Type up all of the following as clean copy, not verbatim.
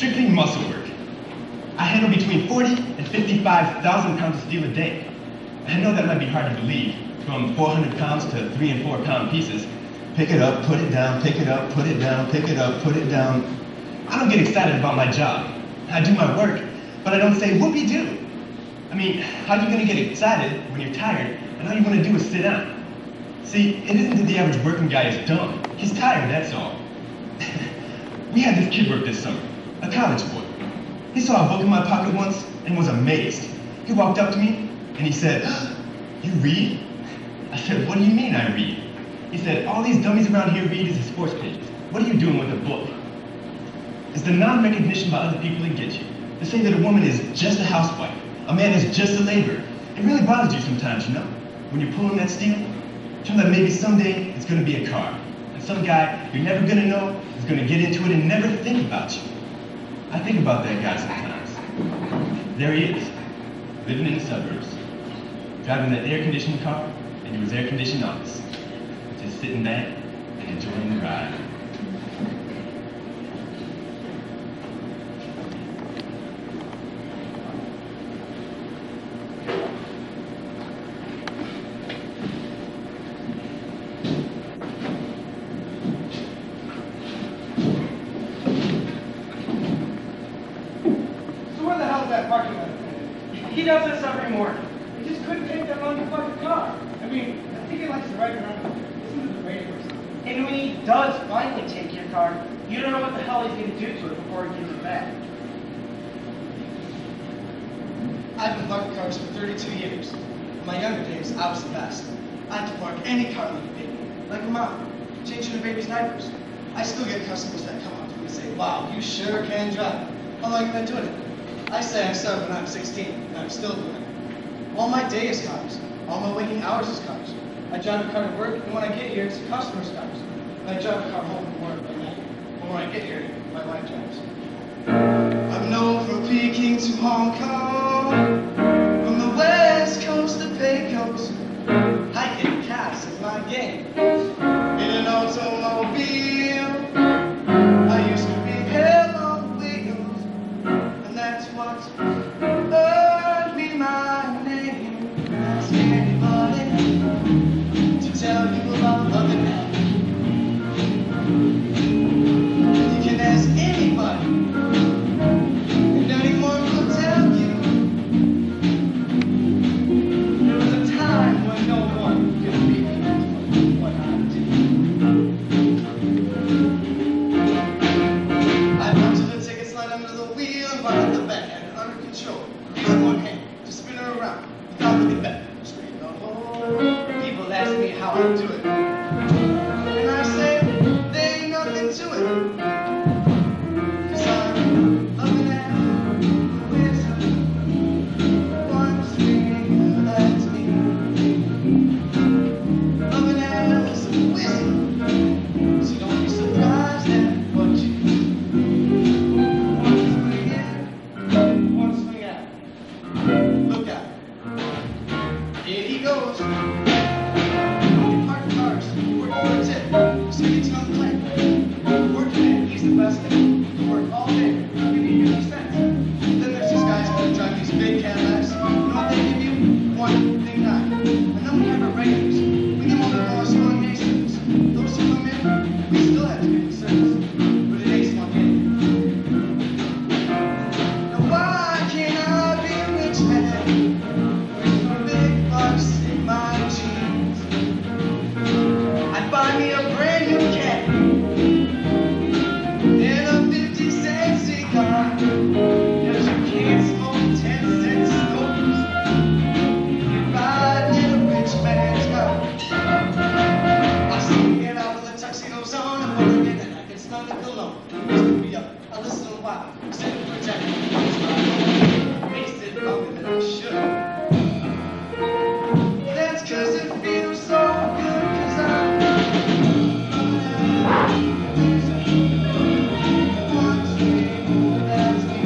strictly muscle work. I handle between 40 and 55,000 pounds of steel a day. I know that might be hard to believe, from 400 pounds to 3 and 4 pound pieces. Pick it up, put it down, pick it up, put it down, pick it up, put it down. I don't get excited about my job. I do my work, but I don't say whoopee-doo. I mean, how are you gonna get excited when you're tired and all you wanna do is sit down? See, it isn't that the average working guy is dumb. He's tired, that's all. We had this kid work this summer, a college boy. He saw a book in my pocket once and was amazed. He walked up to me and he said, "You read?" I said, "What do you mean I read?" He said, "All these dummies around here read is the sports pages. What are you doing with a book?" It's the non-recognition by other people that gets you. To say that a woman is just a housewife, a man is just a laborer. It really bothers you sometimes, you know? When you're pulling that steel, turns out maybe someday it's gonna be a car. And some guy you're never gonna know is gonna get into it and never think about you. I think about that guy sometimes. There he is, living in the suburbs, driving that air-conditioned car into his air-conditioned office, just sitting back and enjoying the ride. He does this every morning. He just couldn't take that long to park the car. I mean, I think he likes to ride around and listen to the radio or something. And when he does finally take your car, you don't know what the hell he's going to do to it before he gives it back. I've been parking cars for 32 years. In my younger days, I was the best. I had to park any car like a baby, like a mom, changing her baby's diapers. I still get customers that come up to me and say, "Wow, you sure can drive. How long have you been doing it?" I say I started when I was 16, and I'm still doing it. All my day is cars. All my waking hours is cars. I drive a car to work, and when I get here, it's customers' cars. And I drive a car home from work at night. And when I get here, my wife drives. I'm known for peaking to Hong Kong, from the west coast to Pecos. Hiking cats is my game. In an automobile, I used to be hell on wheels, and that's what earned me my name. Ask anybody to tell you about loving that. You can ask anybody, and anyone will tell you there was a time when no one could beat me what I do. I mounted the ticket slide under the wheel and brought the back and under control. Using one hand to spin her around without looking back. Straight the hole. People ask me how I do it, and I say there ain't nothing to it. 'Cause I'm loving it with one swing at me. Loving it is a whistle, so don't be surprised at what you do. One swing in, one swing out. Look out. Here he goes. You park cars, you work for a tip, so you tell him play. Working it, he's the best thing. You work all day, not giving you any cents. Then there's these guys that drive these big Cadillacs. You know what they give you? 1.9. And then we have our regulars. We give them the lowest going day service. Those who come in, we still have to give them service. But it ain't one day. Now why can't I be a rich man with big bucks in my jeans? I'd buy me a brand new cat and a 50-cent cigar. 'Cause you can't smoke 10-cent smokers. You ride in a rich man's car. I see it out with the tuxedos on and when I get it, I can smell the cologne. Used to be up a little while, sitting for Jack. Wasted longer than I should. That's 'cause it feels so good, 'cause I'm one swing, that's me.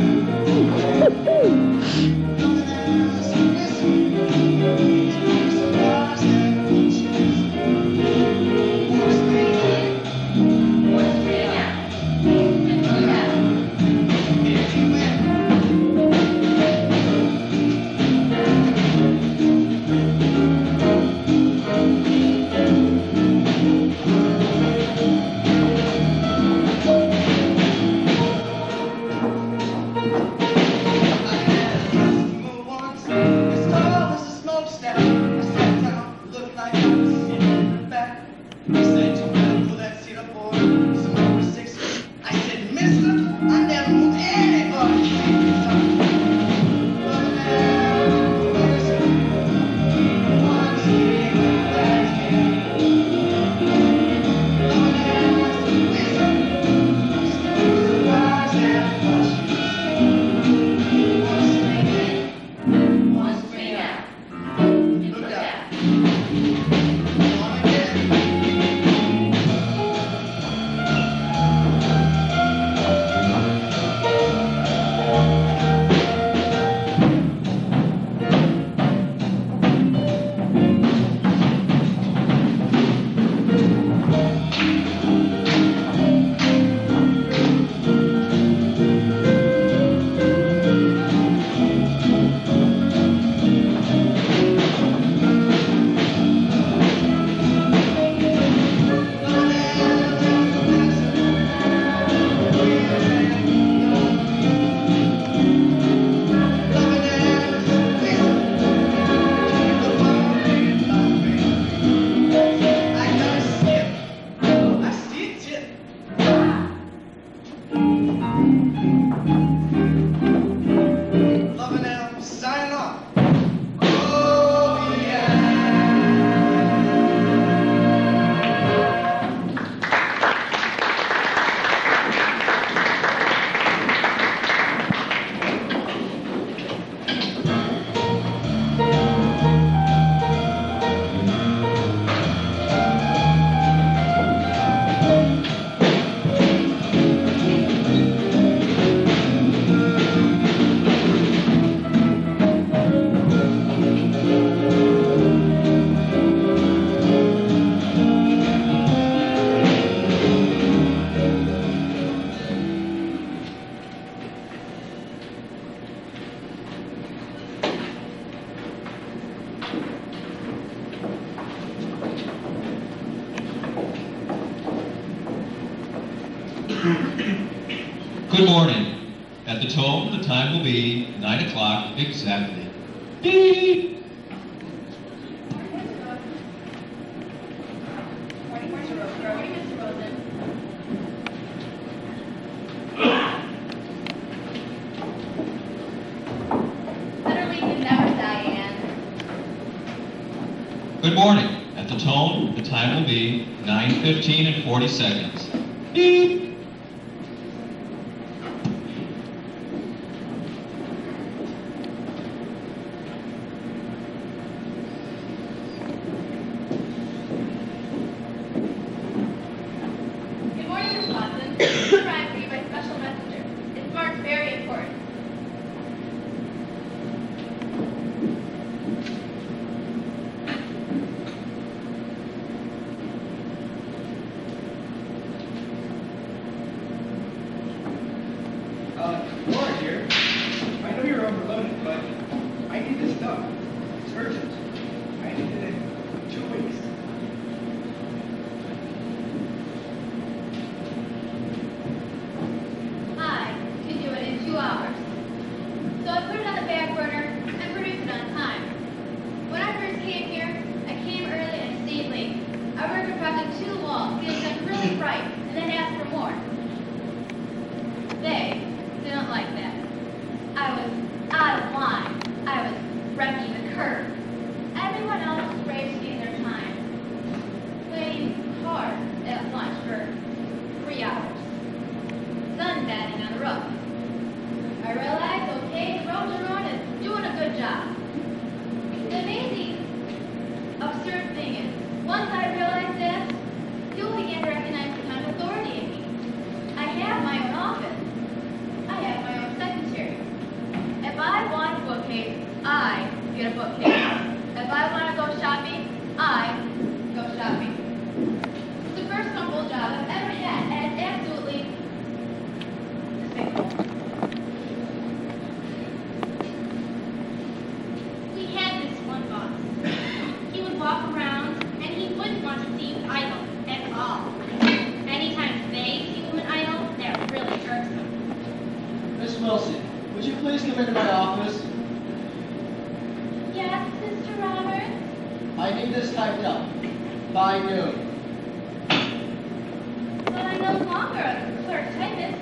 Good morning. At the tone, the time will be 9 o'clock exactly. Beep! Good morning. At the tone, the time will be 9:15 and 40 seconds. Beep! Good morning, Miss Watson. This is arrived for you by special messenger. It's marked very important. Laura here. I know you're overloaded, but I need this done. It's urgent. I need it in 2 weeks. I can do it in 2 hours. So I put it on the back burner and produced it on time. When I first came here, I came early and stayed late. I worked across 2 walls, feeling them really bright, and then asked for more. They didn't like that. I was out of line. I was wrecking the curve. Everyone else was wasting their time, playing hard at lunch for 3 hours. Sunbathing on the roof. I realized, okay, the road you're on is doing a good job. The amazing, absurd thing is, once I realized that, people began to recognize the kind of authority in me. I have my own office. I have my own secretary. If I want a bookcase, I get a bookcase. If I want to go shopping, I go shopping. It's the first comfortable job I've ever had, and it's absolutely despicable. We had this one boss. He would walk around, and he wouldn't want to see you idle at all. Anytime they see women idle, that really irks them. Miss Wilson, would you please come into my office? Yes, Mr. Roberts? I need this typed up by noon. But I'm no longer a clerk typist.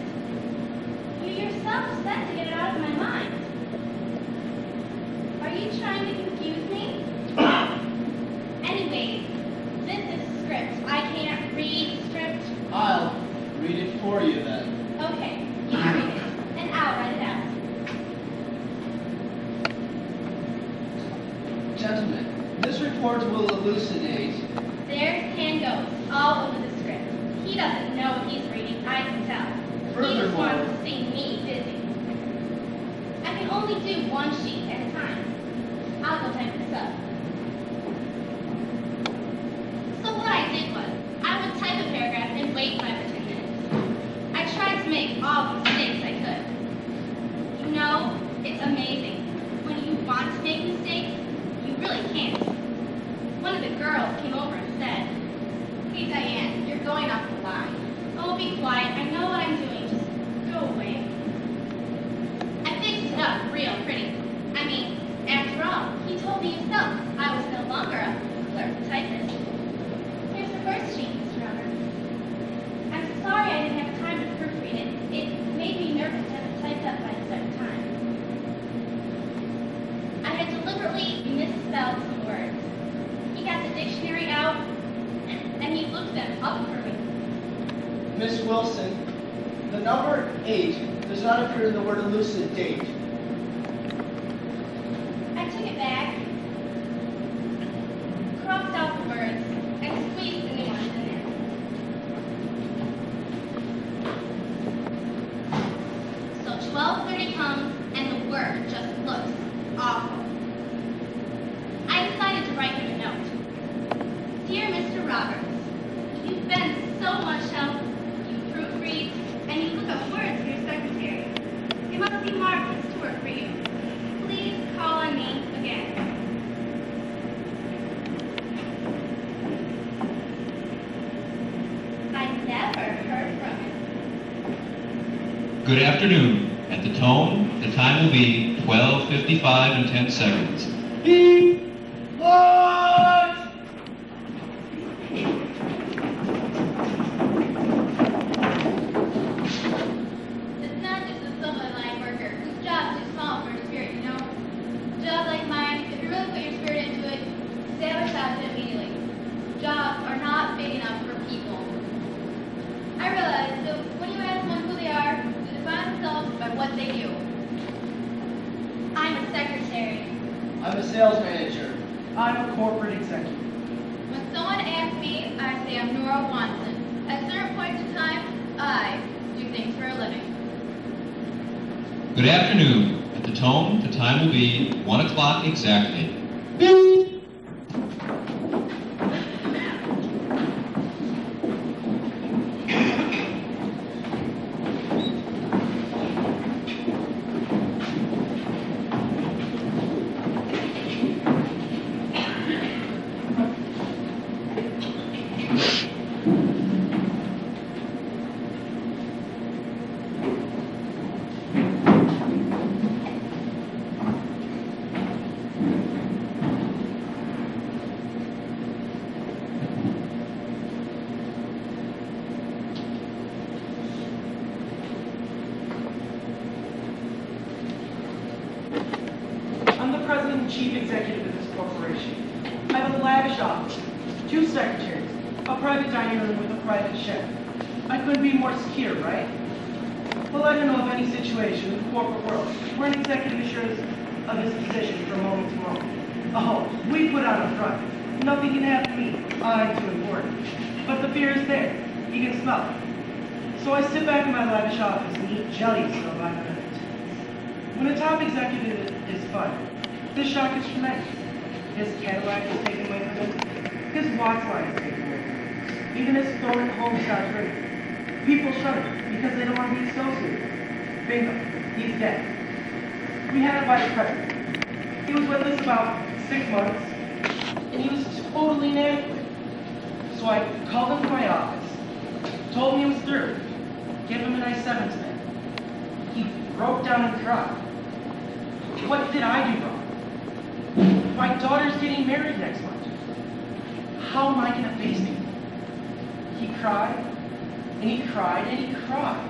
You yourself said to get it out of my mind. Are you trying to confuse me? Anyways, this is script. I can't read script. I'll read it for you then. Okay, you read it, and I'll write it out. Gentlemen, this report will elucidate. There's Tango all over the script. He doesn't know what he's reading, I can tell. He just Furthermore- wants to see me busy. I can only do one sheet at a time. I'll go type this up. So what I did was, I would type a paragraph and wait 5 or 10 minutes. I tried to make all the mistakes I could. You know, it's amazing. When you want to make mistakes, you really can't. One of the girls came over and said, "Hey Diane, you're going off the line." "Oh, be quiet. I know what I'm doing. Just go away." I fixed it up real pretty. I mean, after all, he told me himself I was no longer a clerk typist. Here's the first sheet, Mr. Roberts. I'm sorry I didn't have time to proofread it. It made me nervous to have it typed up by a certain time. I had deliberately misspelled some words. He got the dictionary out, and he looked them up for me. Miss Wilson, the number 8 does not appear in the word elucidate. I took it back, crossed out the words, and squeezed the new ones in there. So 12:30 comes, and the word just looks awful. I decided to write him a note. "Dear Mr. Roberts, you've been so much help. You proofread, and you look up words for your secretary. It must be marvelous to work Good afternoon. At the tone, the time will be 12:55 and 10 seconds. It's not just a silver line worker whose job's too small for his spirit, you know? Jobs like mine, if you really put your spirit into it, sabotage it immediately. Jobs are not big enough for people. I realize that when you ask someone who they are, they define themselves by what they do. I'm a secretary. I'm a sales manager. I'm a corporate executive. When someone asks me, I say I'm Nora Watson. At certain points in time, I do things for a living. Good afternoon. At the tone, the time will be 1 o'clock exactly. I'm the president and chief executive of this corporation. I have a lavish office, 2 secretaries, a private dining room with a private chef. I couldn't be more secure, right? Well, I don't know of any situation in the corporate world where an executive assures of his position from moment to moment. Oh, we put on a front. Nothing can happen to me. I'm too important. But the fear is there. You can smell it. So I sit back in my lavish office and eat jellies for by the minute. When a top executive is fired, the shock is tremendous. His Cadillac is taken away from him. His watch line is taken away from him. Even his phone and home starts ringing. People shudder because they don't want to be associated. Bingo, he's dead. We had a vice president. He was with us about 6 months, and he was totally inadequate. So I called him to my office, told him he was through, gave him a nice severance pay. He broke down and cried. What did I do wrong? My daughter's getting married next month. How am I going to face it? He cried, and he cried, and he cried.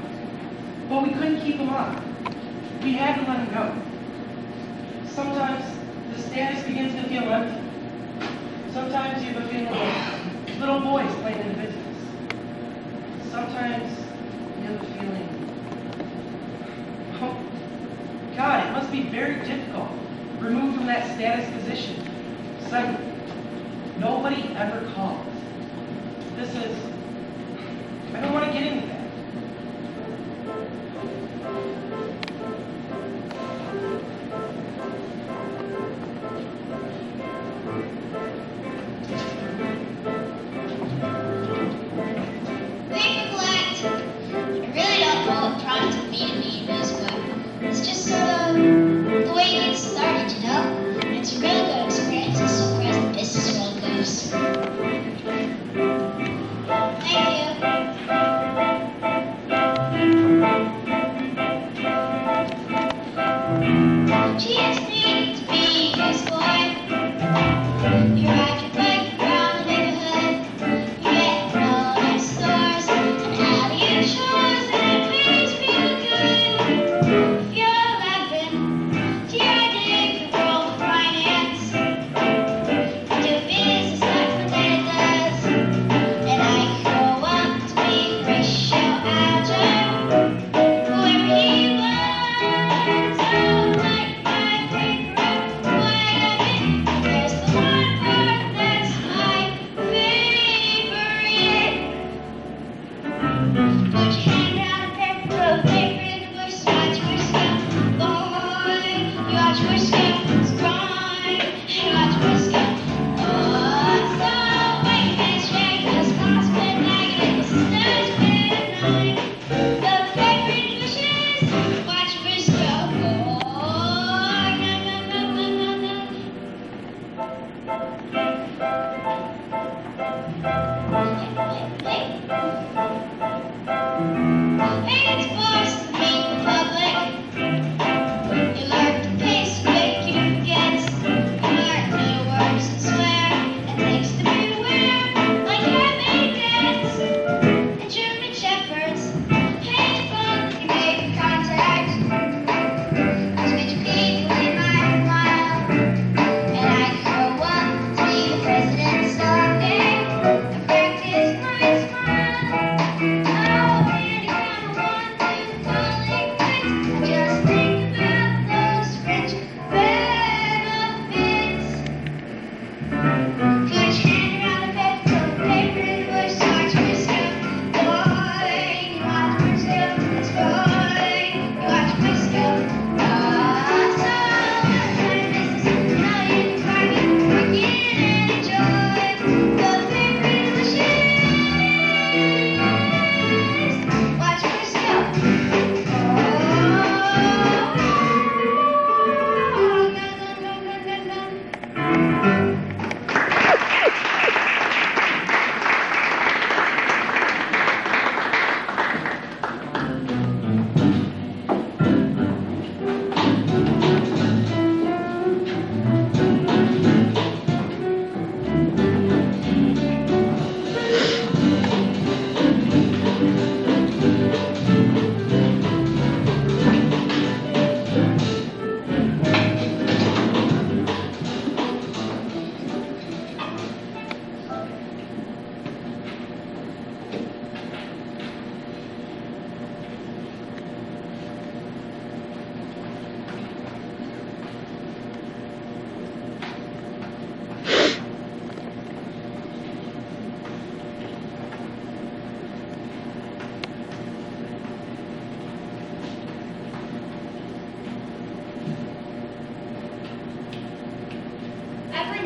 But we couldn't keep him on. We had to let him go. Sometimes the status begins to feel empty. Sometimes you have a feeling like little boys playing in the business. Sometimes you have a feeling, oh, God, it must be very difficult. Removed from that status position. Suddenly, nobody ever calls. This is, I don't want to get into that.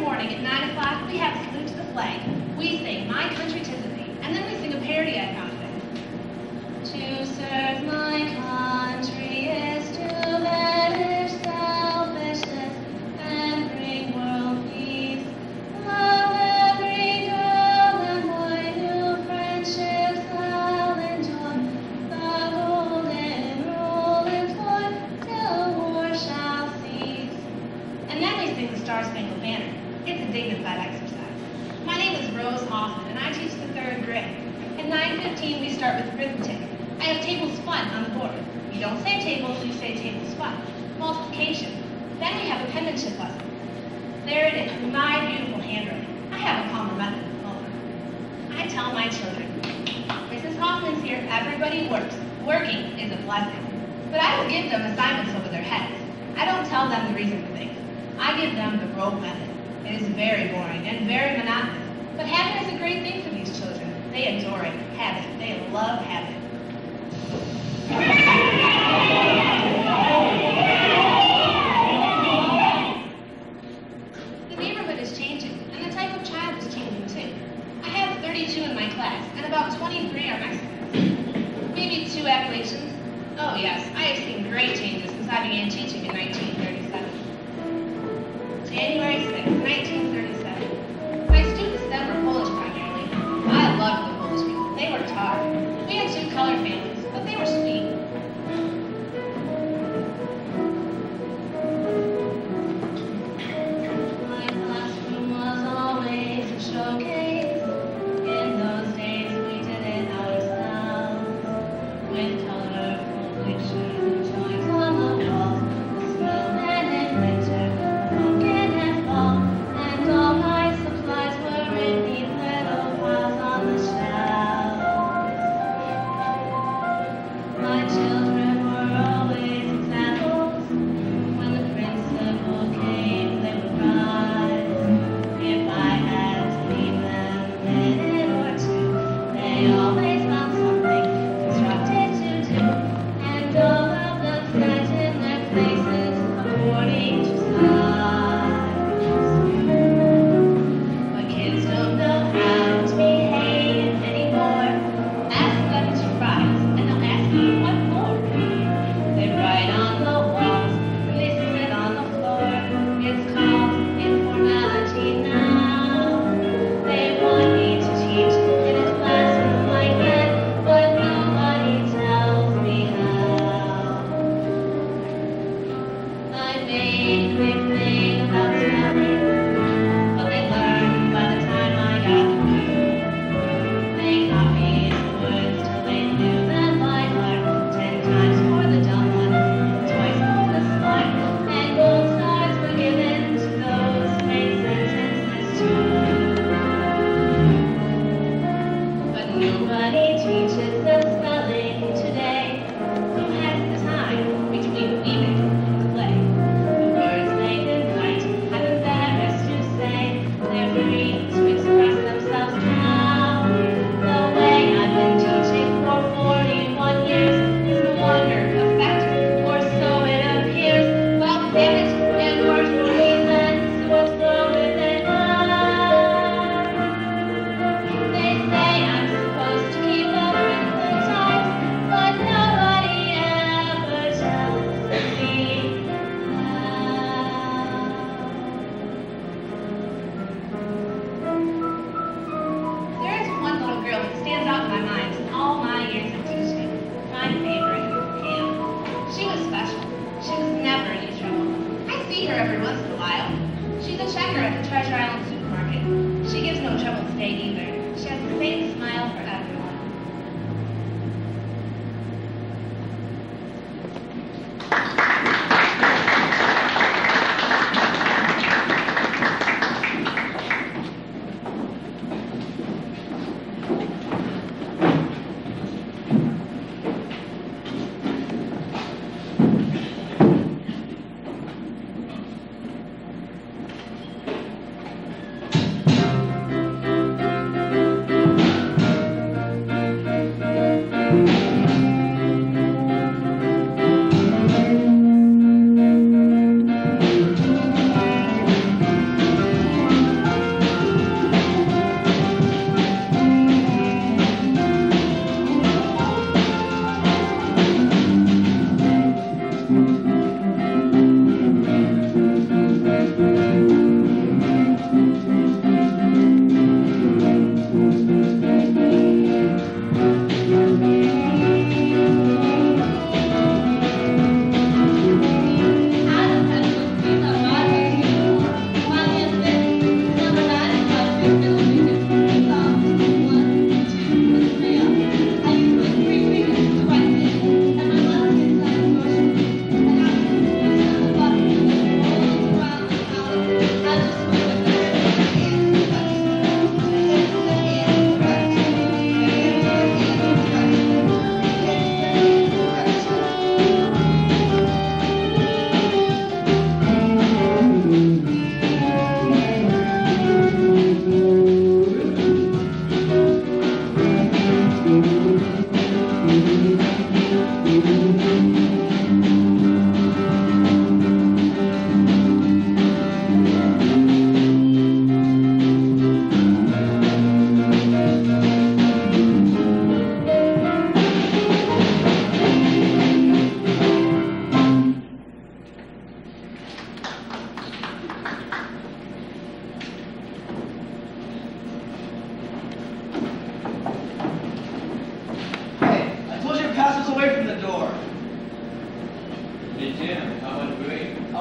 morning at 9 o'clock, we have a salute to the flag. We sing My Country 'Tis of Thee, and then we sing a parody I found of it. To serve my country is to banish selfishness and bring world peace. Love every girl and boy, new friendships I'll enjoy. The golden rule employ till war shall cease. And then we sing the Star Spangled Banner. It's a dignified exercise. My name is Rose Hoffman, and I teach the 3rd grade. At 9:15, we start with arithmetic. I have tables fun on the board. You don't say tables, you say tables fun. Multiplication. Then we have a penmanship lesson. There it is, my beautiful handwriting. I have a Palmer method diploma. I tell my children, Mrs. Hoffman's here, everybody works. Working is a blessing. But I don't give them assignments over their heads. I don't tell them the reason for things. I give them the rope method. It is very boring and very monotonous. But habit is a great thing for these children. They adore it. Habit. They love habit. The neighborhood is changing, and the type of child is changing too. I have 32 in my class, and about 23 are Mexicans. Maybe 2 Appalachians. Oh yes, I have seen great changes since I began teaching in 1937. January 6, 1937. My students then were Polish primarily. I loved the Polish people. They worked hard. We had 2 colored families, but they were sweet. My classroom was always a showcase. In those days we did it ourselves. With colorful pictures and drawings on the walls. The snowman in winter, the pumpkin in fall. And all my supplies were in neat little piles on the shelves. My children were always examples. When the principal came, they would rise. If I had to leave them a minute or two, they always found something constructive to do. And all of them sat in their places according to size. But kids don't know how to behave anymore. Ask them to rise, and they'll ask you what for. They write on the walls, and they sit on the floor. It's called informality now. They want me to teach in a classroom like that, but nobody tells me how. I made a big thing about spelling, but they learned by the time I got through. They copied the words till they knew them by heart. 10 times for the dumb one, and twice for the smart. And gold stars were given to those who made sentences too. But nobody teaches them spelling today. Who has the time between weaving and play? The words they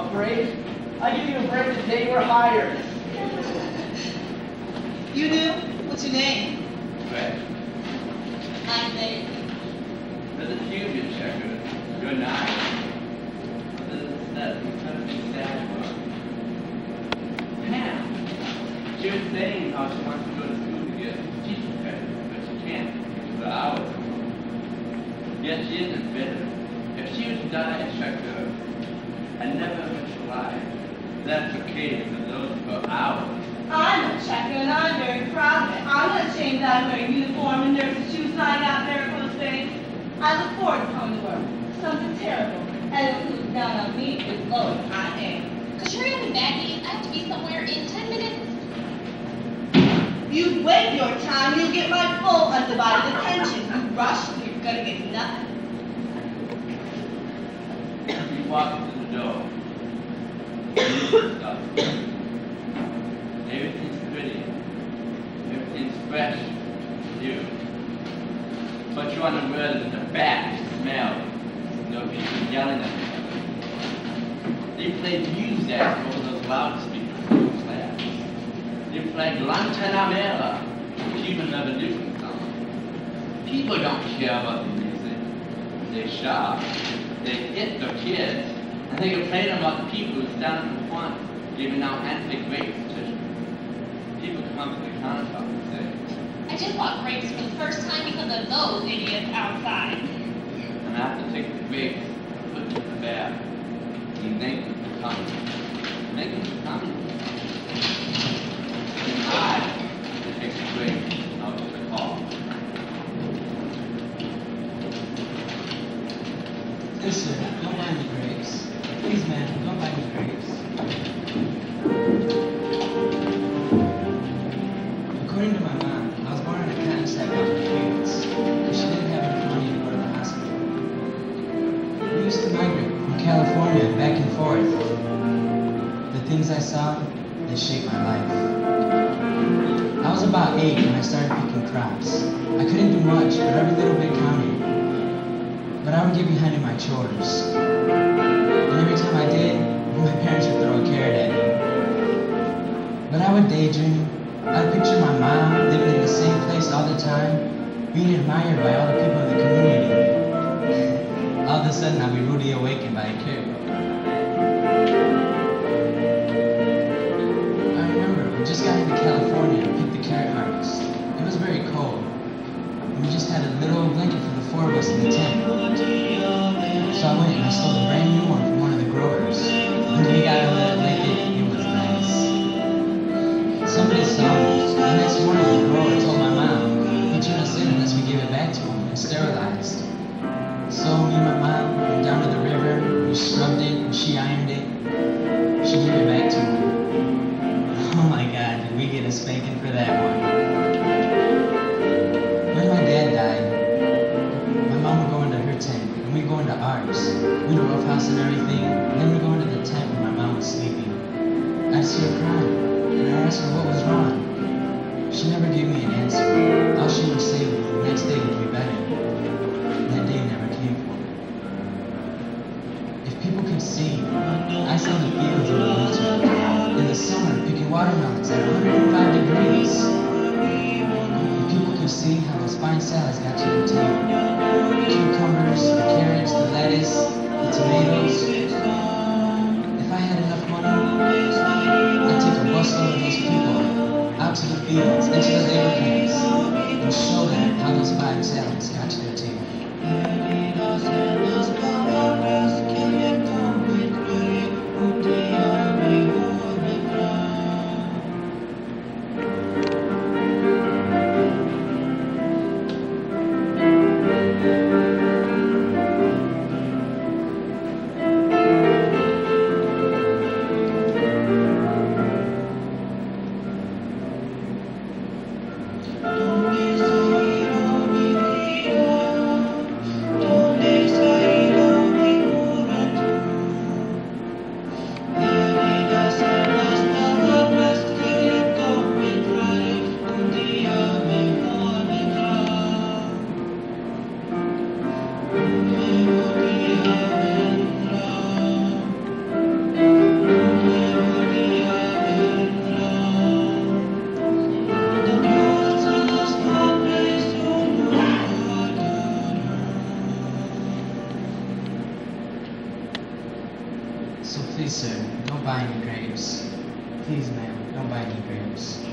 A break? I give you a break the day we're hired. You do? What's your name? Right. I'm Dave. There's a few of you checkers. You're not. But there's that incredibly sad one. Pam. She was saying how she wants to go to school to get a teacher credit, but she can't because of the hours. Yet she isn't bitter. If she was to die a checker and never visualize, that's okay for those for hours. I'm a checker and I'm very proud of it. I'm not ashamed that I'm wearing uniform and nurse's shoes and I got varicose veins. I look forward to coming to work. Something terrible. Anyone who's down on me is lower than I am. Could you hurry up and bag me? I have to be somewhere in 10 minutes. You wait your time, you'll get my full undivided attention. You rush, you're gonna get nothing. You walk through the door. Stuff. Everything's pretty. Everything's fresh. New. But you're unaware that the back smell. No people yelling at each other. They play music over those loudspeakers in class. They play Guantanamera, Cuban Revolution song. People don't care about the music. They shout. They hit the kids. And they complain about the people who stand in the front giving out anti-rape petitions. People come up to the counter and say, I just bought grapes for the first time because of those idiots outside. and I have to take the grapes and put them in the bag. And thank them for coming. Thank them for coming. And I take the grapes out of the car. Listen, don't buy me grapes. Please, man, don't buy me grapes. According to my mom, I was born in a cotton sack out in the fields, because she didn't have enough money to go to the hospital. We used to migrate from California back and forth. The things I saw, they shaped my life. I was about 8 when I started picking crops. I couldn't do much, but every little bit counted. But I would get behind in my chores. And every time I did, my parents would throw a carrot at me. But I would daydream. I'd picture my mom living in the same place all the time, being admired by all the people in the community. All of a sudden, I'd be rudely awakened by a carrot. I remember we just got into California and picked the carrot harvest. It was very cold. And we just had a little blanket for the 4 of us in the tent. So I went and I stole a brand new one from one of the growers. When we got out of that blanket, it was nice. Somebody saw me. The next morning, the grower told my mom he'd turn us in unless we gave it back to him and sterilized. So me and my mom went down to the river, we scrubbed it, and she ironed it. She gave it back to him. Oh my God, did we get a spanking for that one. When my dad died, my mom would go into her tent, and we'd go into ours. We'd roughhouse and everything, and then we'd go into the tent when my mom was sleeping. I'd see her crying, and I asked her what was wrong. She never gave me an answer. All she would say was the next day would be better. That day never came for me. If people could see, I saw the fields in the winter. In the summer, picking watermelons at 105 degrees. If people could see how those fine salads got to the table. The cucumbers, the carrots, the lettuce, the tomatoes. If I had enough money, I'd take a busload of those people out to the fields, into the labor camps, and show them how those fine salads got to their table. listen, don't buy any grapes. Please, ma'am, don't buy any grapes.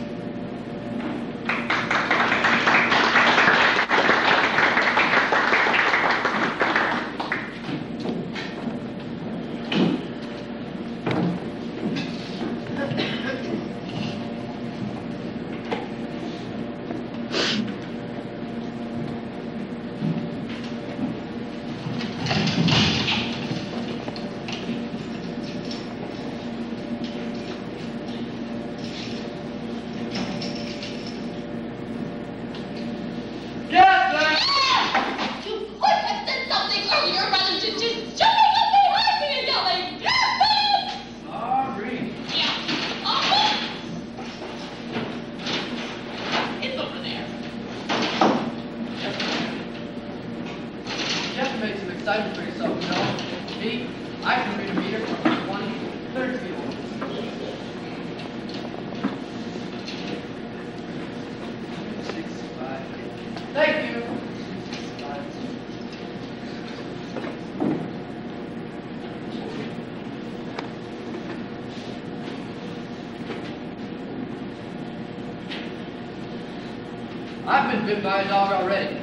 I've been bit by a dog already.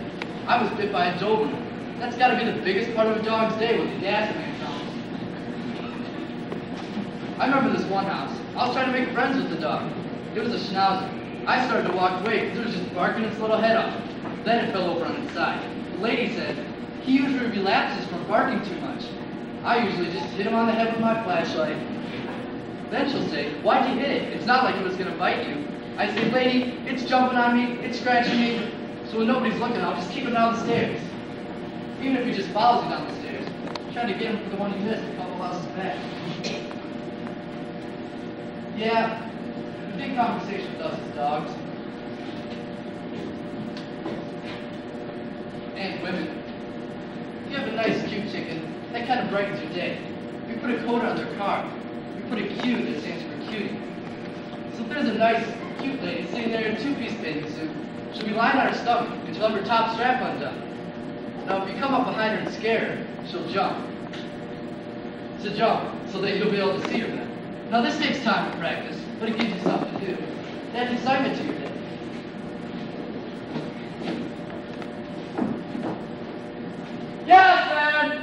I was bit by a Doberman. That's got to be the biggest part of a dog's day when the gas man comes. I remember this one house. I was trying to make friends with the dog. It was a Schnauzer. I started to walk away because it was just barking its little head off. Then it fell over on its side. The lady said, he usually relapses from barking too much. I usually just hit him on the head with my flashlight. Then she'll say, why'd you hit it? It's not like it was going to bite you. I say, lady, it's jumping on me, it's scratching me. So when nobody's looking, I'll just kick him down the stairs. Even if he just follows you down the stairs, try to get him for the one you missed a couple houses back. Yeah, big conversation with us as dogs. And women. You have a nice, cute chicken, that kind of brightens your day. You put a coat on their car. You put a Q that stands for cutie. So if there's a nice, cute lady sitting there in a two-piece bathing suit, she'll be lying on her stomach and she'll have her top strap undone. Now if you come up behind her and scare her, she'll jump. To jump, so that you'll be able to see her then. Now this takes time to practice, but it gives you something to do. It adds excitement to your day. Yes, man!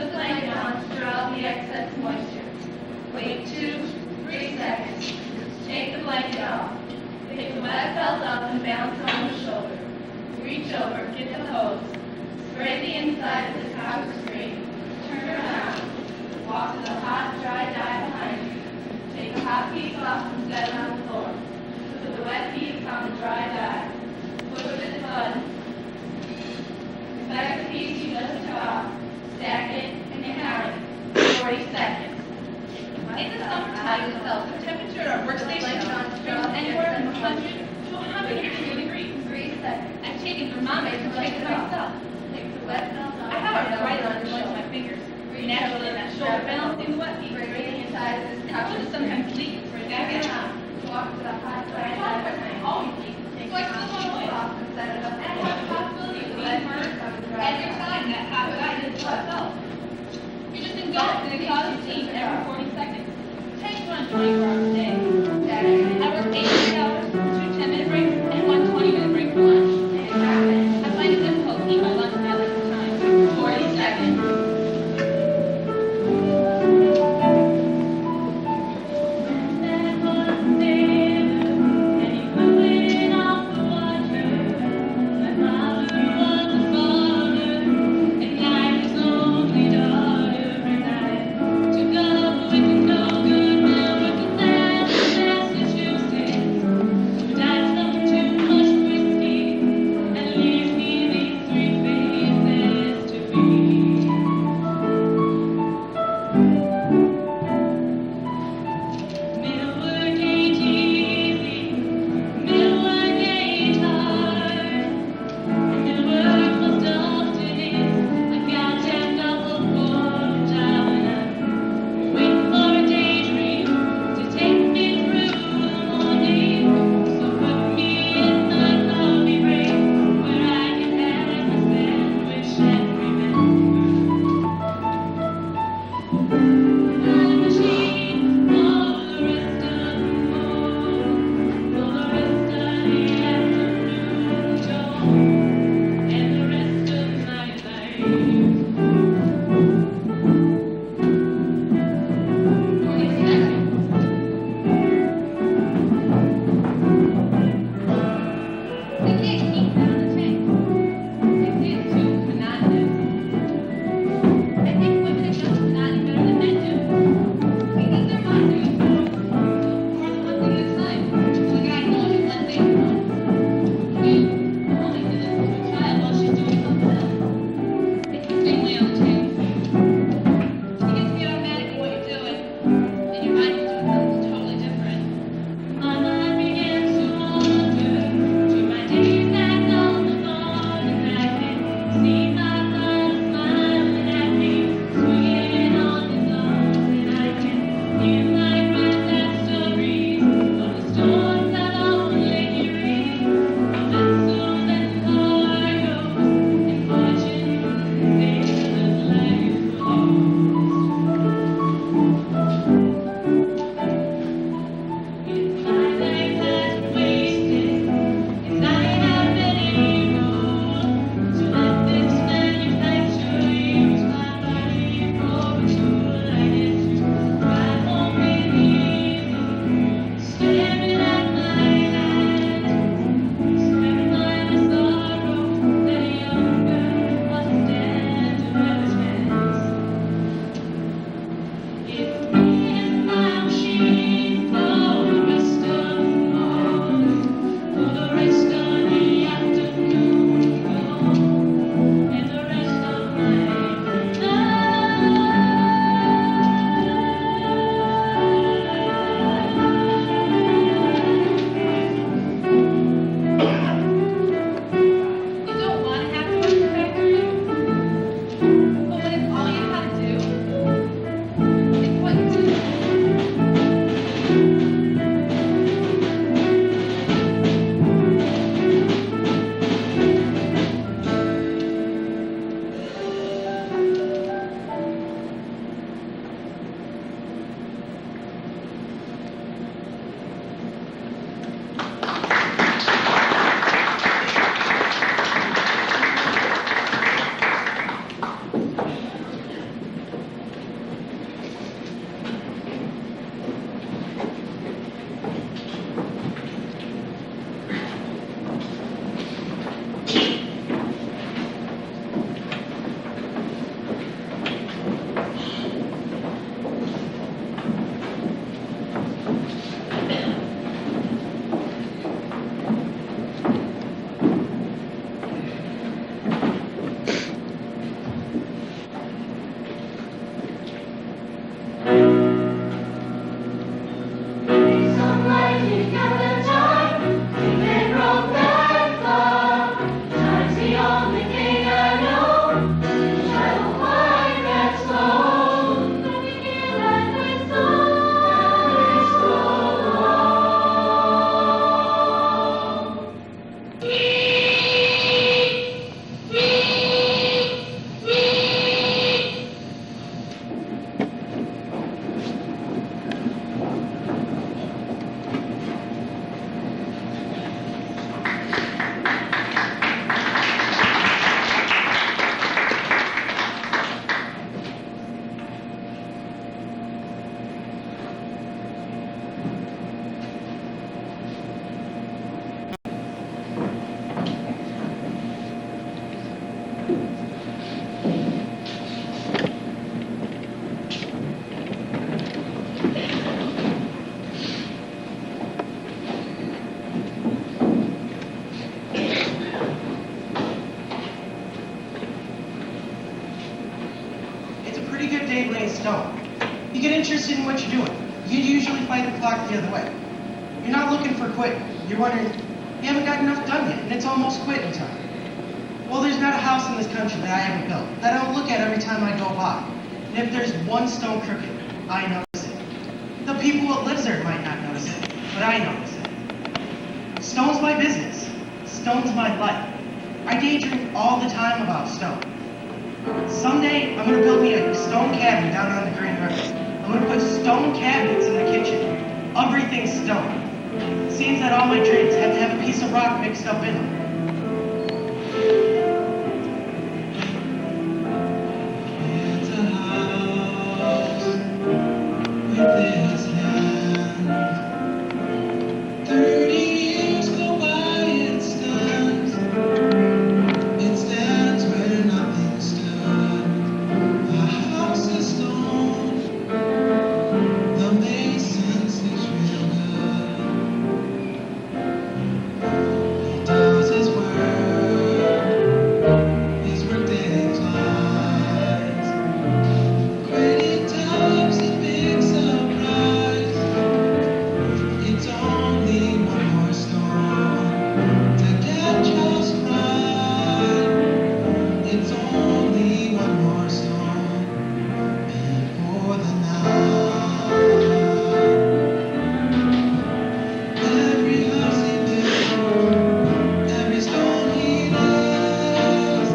the blanket on to draw out the excess moisture. Wait 2-3 seconds. Take the blanket off. Pick the wet felt up and bounce it on the shoulder. Reach over, get the hose. Spray the inside of the copper screen. Turn around. Walk to the hot, dry dye behind you. Take a hot piece off and set it on the floor. Put the wet piece on the dry dye. Push with the button. Select the piece you just took off. Stack it and count it. 40 seconds. In the summertime, the temperature at our workstation ranges anywhere from 100 to 150 degrees. 3 seconds. I've taken thermometers and checked it myself. Take the wet felt off. I have it right on the my fingers. Naturally, that shoulder balancing the wet piece. Spray the inside of this I copper would screen. sometimes leak it right back Turn in. around. Walk to the hot, dry I dye thought it behind you. always leaks, so I still want to wait. Off and set it up. I have the possibility of being hurt every time that hot guy did it myself. You just engulf in a cloud of steam every 40 seconds. Tanks run 24 hours a day. I work 8 hours, 2 10-minute breaks, and 1 20-minute break for lunch. I find it difficult to eat my lunch at that length of time. 40 seconds. pretty good day laying stone. You get interested in what you're doing. You'd usually fight the clock the other way. You're not looking for quitting. You're wondering, you haven't got enough done yet, and it's almost quitting time. Well, there's not a house in this country that I haven't built, that I don't look at every time I go by. And if there's one stone crooked, I notice it. The people that lives there might not notice it, but I notice it. Stone's my business. Stone's my life. I daydream all the time about stone. Someday, I'm gonna build me a stone cabin down on the Green River. I'm gonna put stone cabinets in the kitchen. Everything's stone. It seems that all my dreams have to have a piece of rock mixed up in them. It's a house with this hand. 30 years go by, it stands. It stands where nothing stood. A house of stone. The mason sleeps real good. He does his workday flies. Credit times a big surprise. It's only one more stone to get just right. It's only one more stone before the night. Every house he builds, every stone he lays,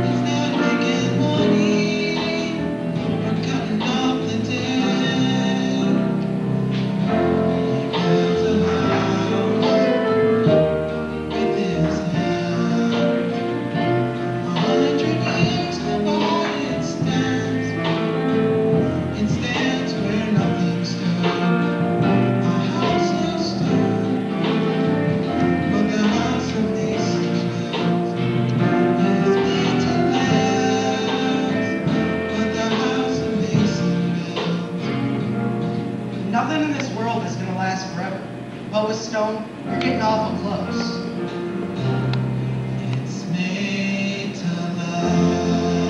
it's not making money or cutting off the day. He builds a house with his hand. 100 years go by, it stands. It stands where nothing stood. A house of stone, but the house of masons built is made to last. But the house of masons built. Nothing in this world is gonna last forever. But with stone, you're getting awful close. It's made to last.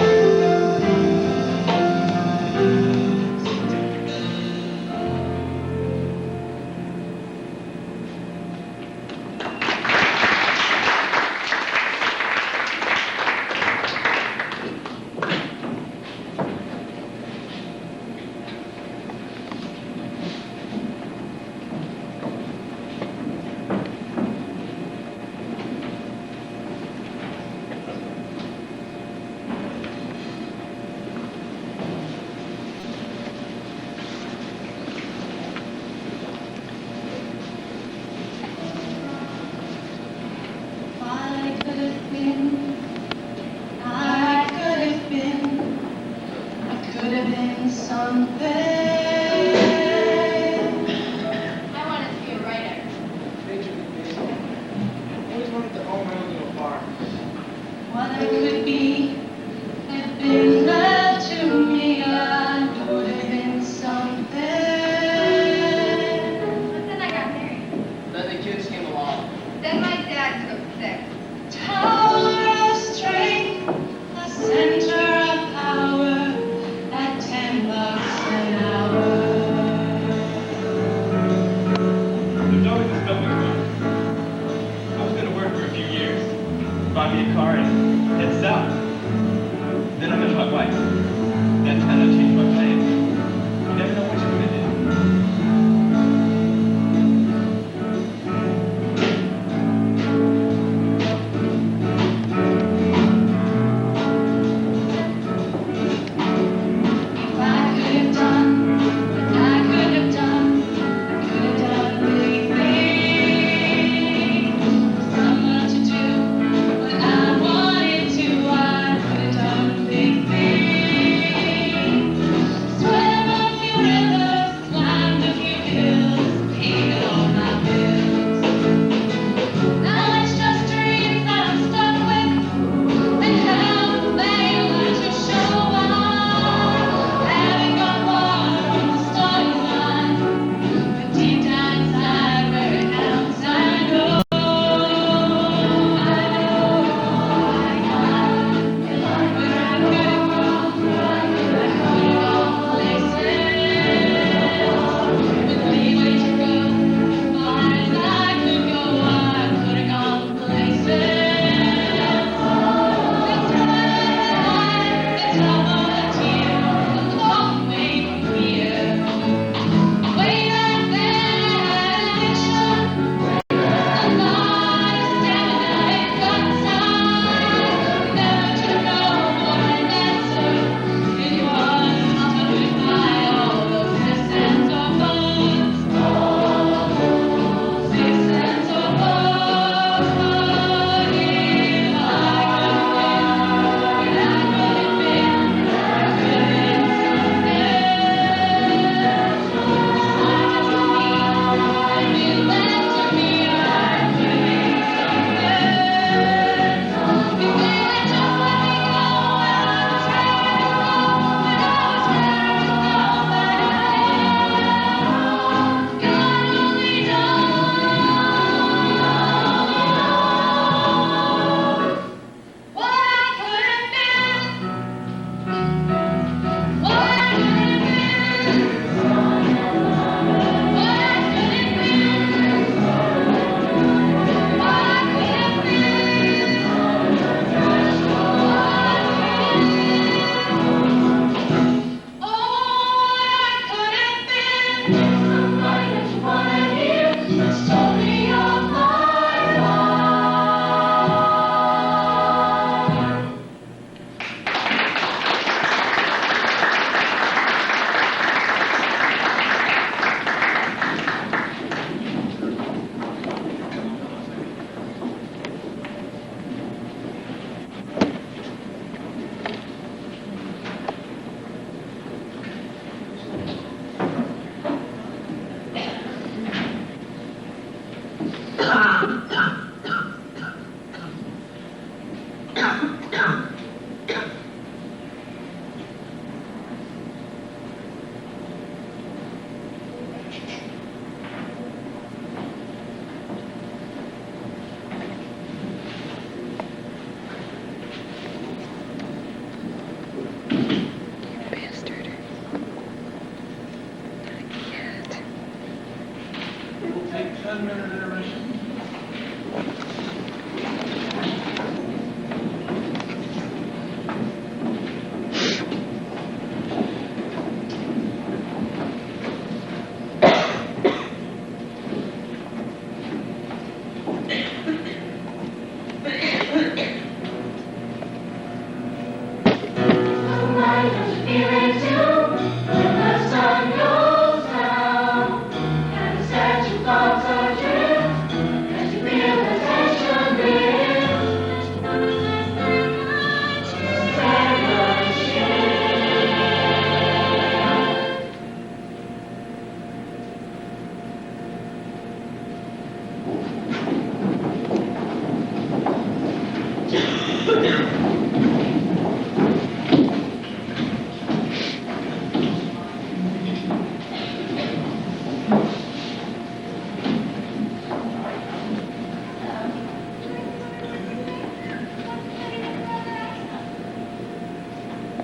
10-minute intermission.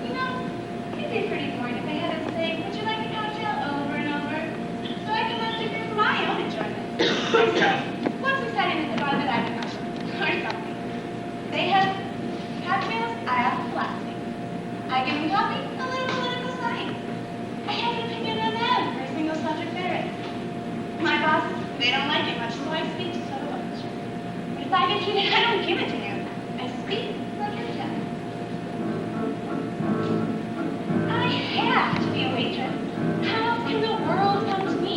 You know, it'd be pretty boring if I had to say, would you like a cocktail over and over? So I can let you do my own enjoyment. What's exciting is the bar that I become, or something. They have cocktails, I have philosophy. I give them coffee, a little political science. I have an opinion on every single subject there is. My bosses, they don't like it much, so I speak so much. But if I get heated, I don't give it to you. I speak like a gentleman. I have to be a waitress. How else can the world come to me?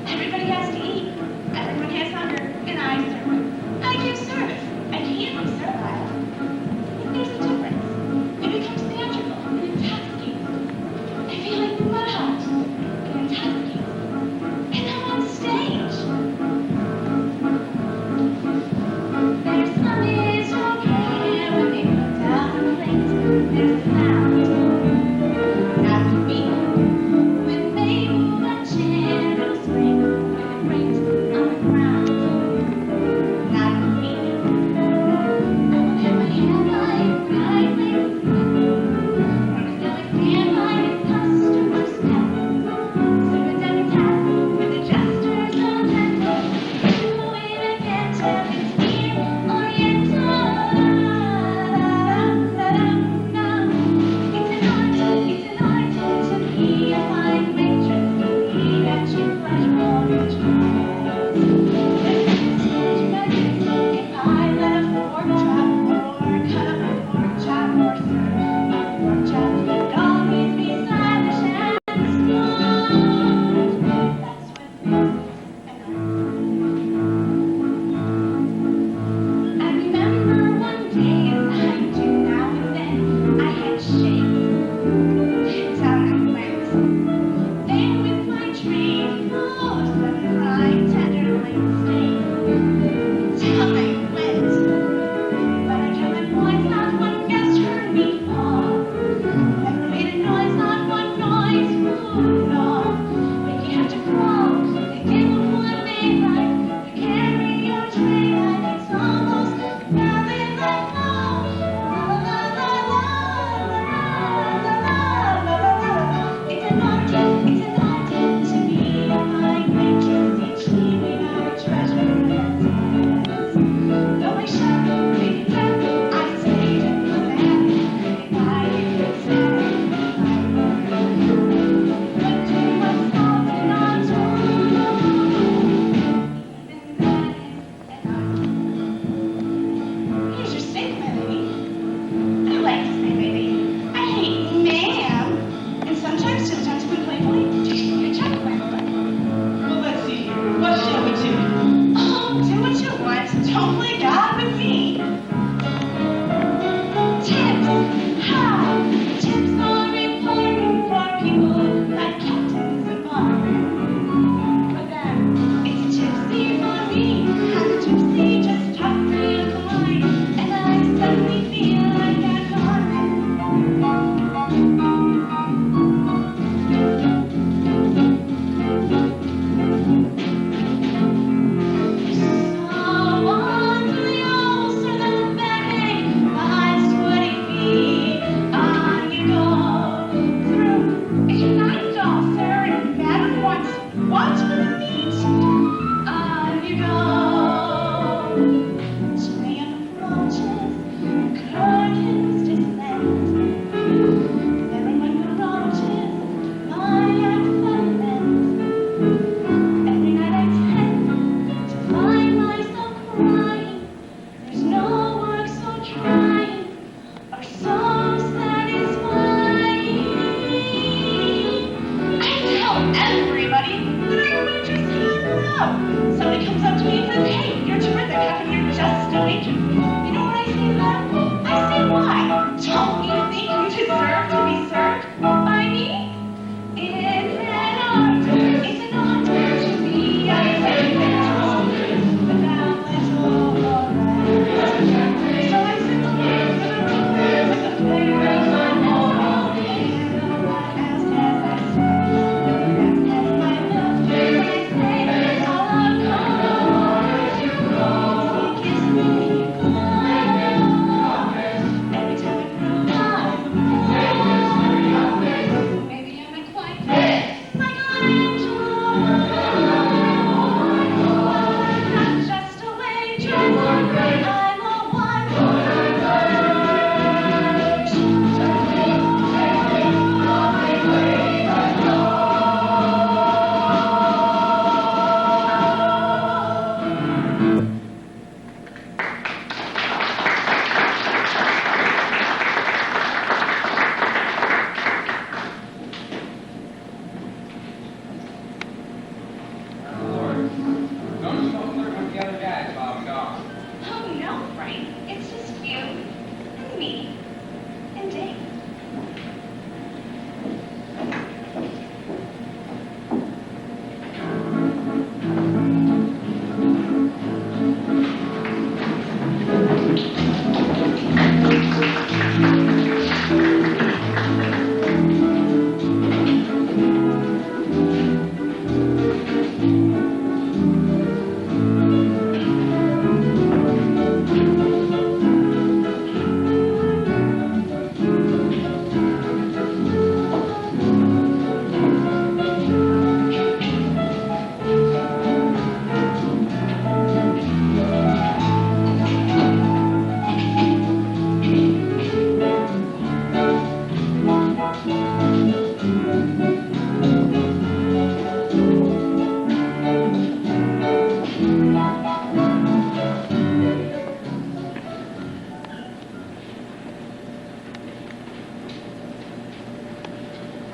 Everybody has to eat. Everyone has hunger, and I serve it. I give service. I can't be servile. But there's a difference. It becomes theatrical and intoxicating. I feel like mud hot and intoxicating. And I'm on stage. There's some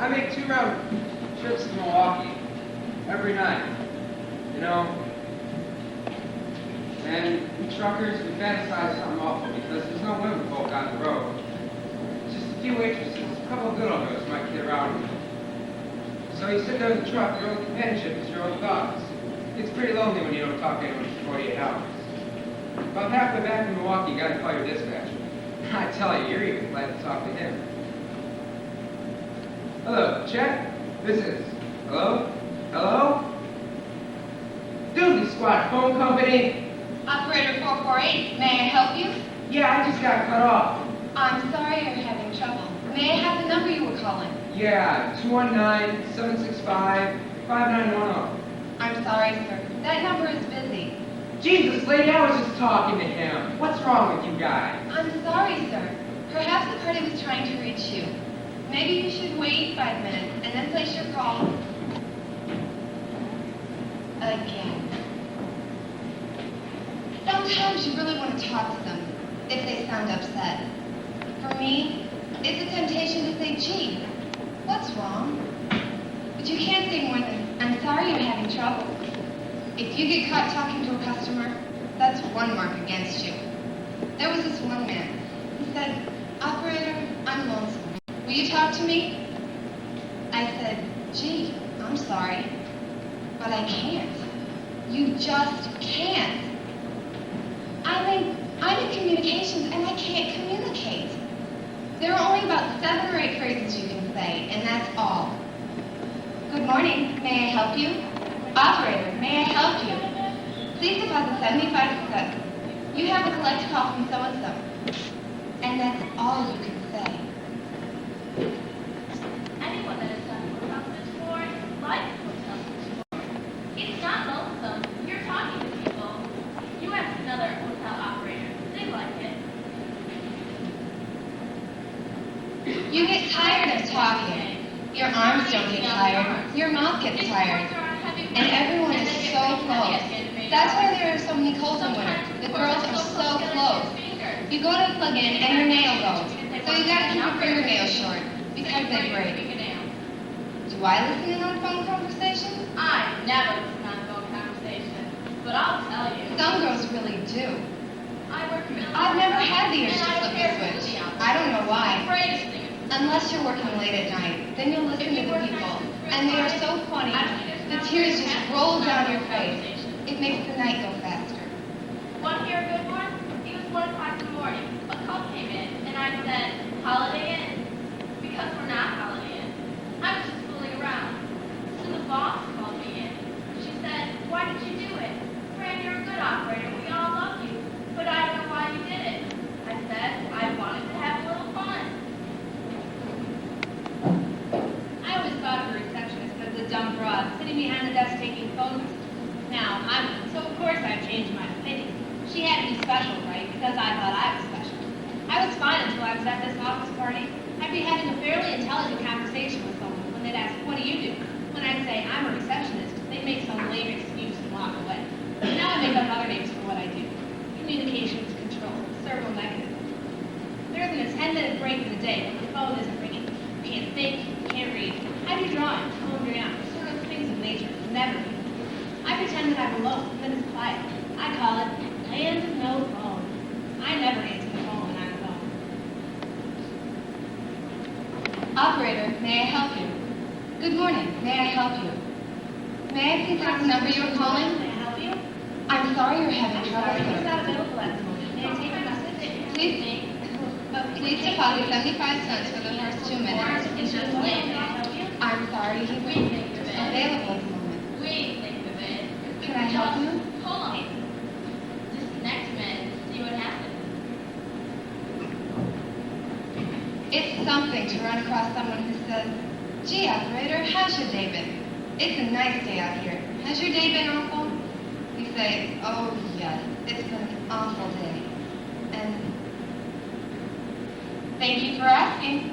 I make 2 round trips to Milwaukee every night, you know. And we truckers, we fantasize something awful because there's no women folk on the road. Just a few waitresses, a couple of little girls might kid around with you. So you sit there in the truck, your only companionship is your own thoughts. It's pretty lonely when you don't talk to anyone for 48 hours. About halfway back from Milwaukee, you gotta call your dispatcher. I tell you, you're even glad to talk to him. Hello, check? This is. Hello? Hello? Doobie Squad Phone Company? Operator 448, may I help you? Yeah, I just got cut off. I'm sorry you're having trouble. May I have the number you were calling? Yeah, 219-765-5910. I'm sorry, sir. That number is busy. Jesus, lady, I was just talking to him. What's wrong with you guys? I'm sorry, sir. Perhaps the party was trying to reach you. Maybe you should wait 5 minutes and then place your call again. Sometimes you really want to talk to them if they sound upset. For me, it's a temptation to say, gee, what's wrong? But you can't say more than, I'm sorry you're having trouble. If you get caught talking to a customer, that's one mark against you. There was this one man. He said, Operator, I'm lonesome. Will you talk to me? I said, gee, I'm sorry, but I can't. You just can't. I'm in communications and I can't communicate. There are only about 7 or 8 phrases you can say, and that's all. Good morning, may I help you? Operator, may I help you? Please deposit 75 cents. You have a collect call from so-and-so. And that's all you can say. Anyone that has done hotel switchboard likes hotel switchboard. It's not lonesome. You're talking to people. You ask another hotel operator. They like it. You get tired of talking. Your arms don't get tired. Your mouth gets tired. And everyone is so close. That's why there are so many colds in winter. The girls are so close. You go to plug in and your nail goes. So you gotta keep your fingernails short because they break. Do I listen in on phone conversations? I never listen on phone conversations, but I'll tell you. Some girls really do. I've never had the urge to flip the switch. I don't know why. Unless you're working late at night, then you'll listen to the people. And they are so funny. The tears just roll down your face. It makes the night go faster. Want to hear a good one? It was 1 o'clock in the morning. A call came in, and I said, Holiday Inn. Because we're not Holiday Inn. I was just fooling around. So the boss called me in. She said, why did you do it? Fran, you're a good operator. We all love you. But I don't know why you did it. I said, I wanted to have a little fun. I always thought of a receptionist as a dumb broad, sitting behind the desk taking photos. Now, so of course I've changed my opinion. She had to be special, right? Because I thought I was special. I was fine until I was at this office party. I'd be having a fairly intelligent conversation with someone when they'd ask, what do you do? When I'd say, I'm a receptionist, they'd make some lame excuse and walk away. Now I make up other names for what I do. Communications control, servo mechanism. There isn't a 10-minute break in the day when the phone isn't ringing. You can't think, you can't read. I do drawing, poetry, sort of things of nature, never people. I pretend that I'm alone, and then it's quiet. I call it land of no phone. I never answer the phone when I'm alone. Operator, may I help you? Good morning, may I help you? May I please have the number you were calling? May I help you? I'm sorry you're having trouble, Sorry, he's sir. not available at the moment. May I take a message? Please deposit 75 cents for the first 2 minutes. It's just late. May I help you? I'm sorry, he won't be available at the moment. We think of it. Can I help you? Hold on. Just next minute, see what happens. It's something to run across someone who says, gee, operator, how's your day been? It's a nice day out here. Has your day been awful? You say, oh, yes, it's been an awful day. And thank you for asking.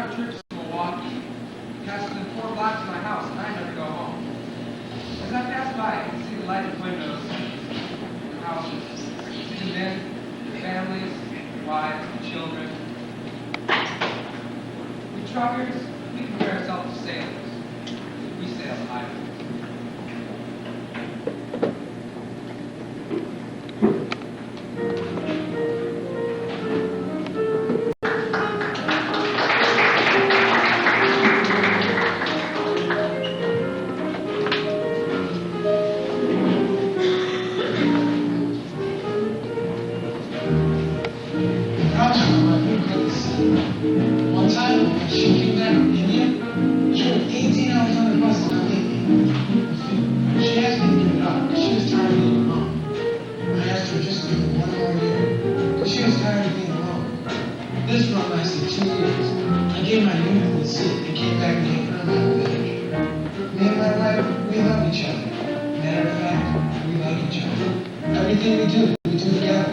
a trip to Milwaukee. Passes in 4 blocks of my house, and I never go home. As I pass by, I can see the lighted windows of houses. I can see the men, their families, their wives, their children. We truckers, we compare ourselves to sailors. We sail the highway. One time, she came back from India. She worked 18 hours on the bus to come meet me. She asked me to give it up. She was tired of being alone. I asked her just to give it 1 more year. She was tired of being alone. This run lasted 2 years. I gave my unit the seat and came back and gave her my village. Me and my wife, we love each other. Matter of fact, we like each other. Everything we do together.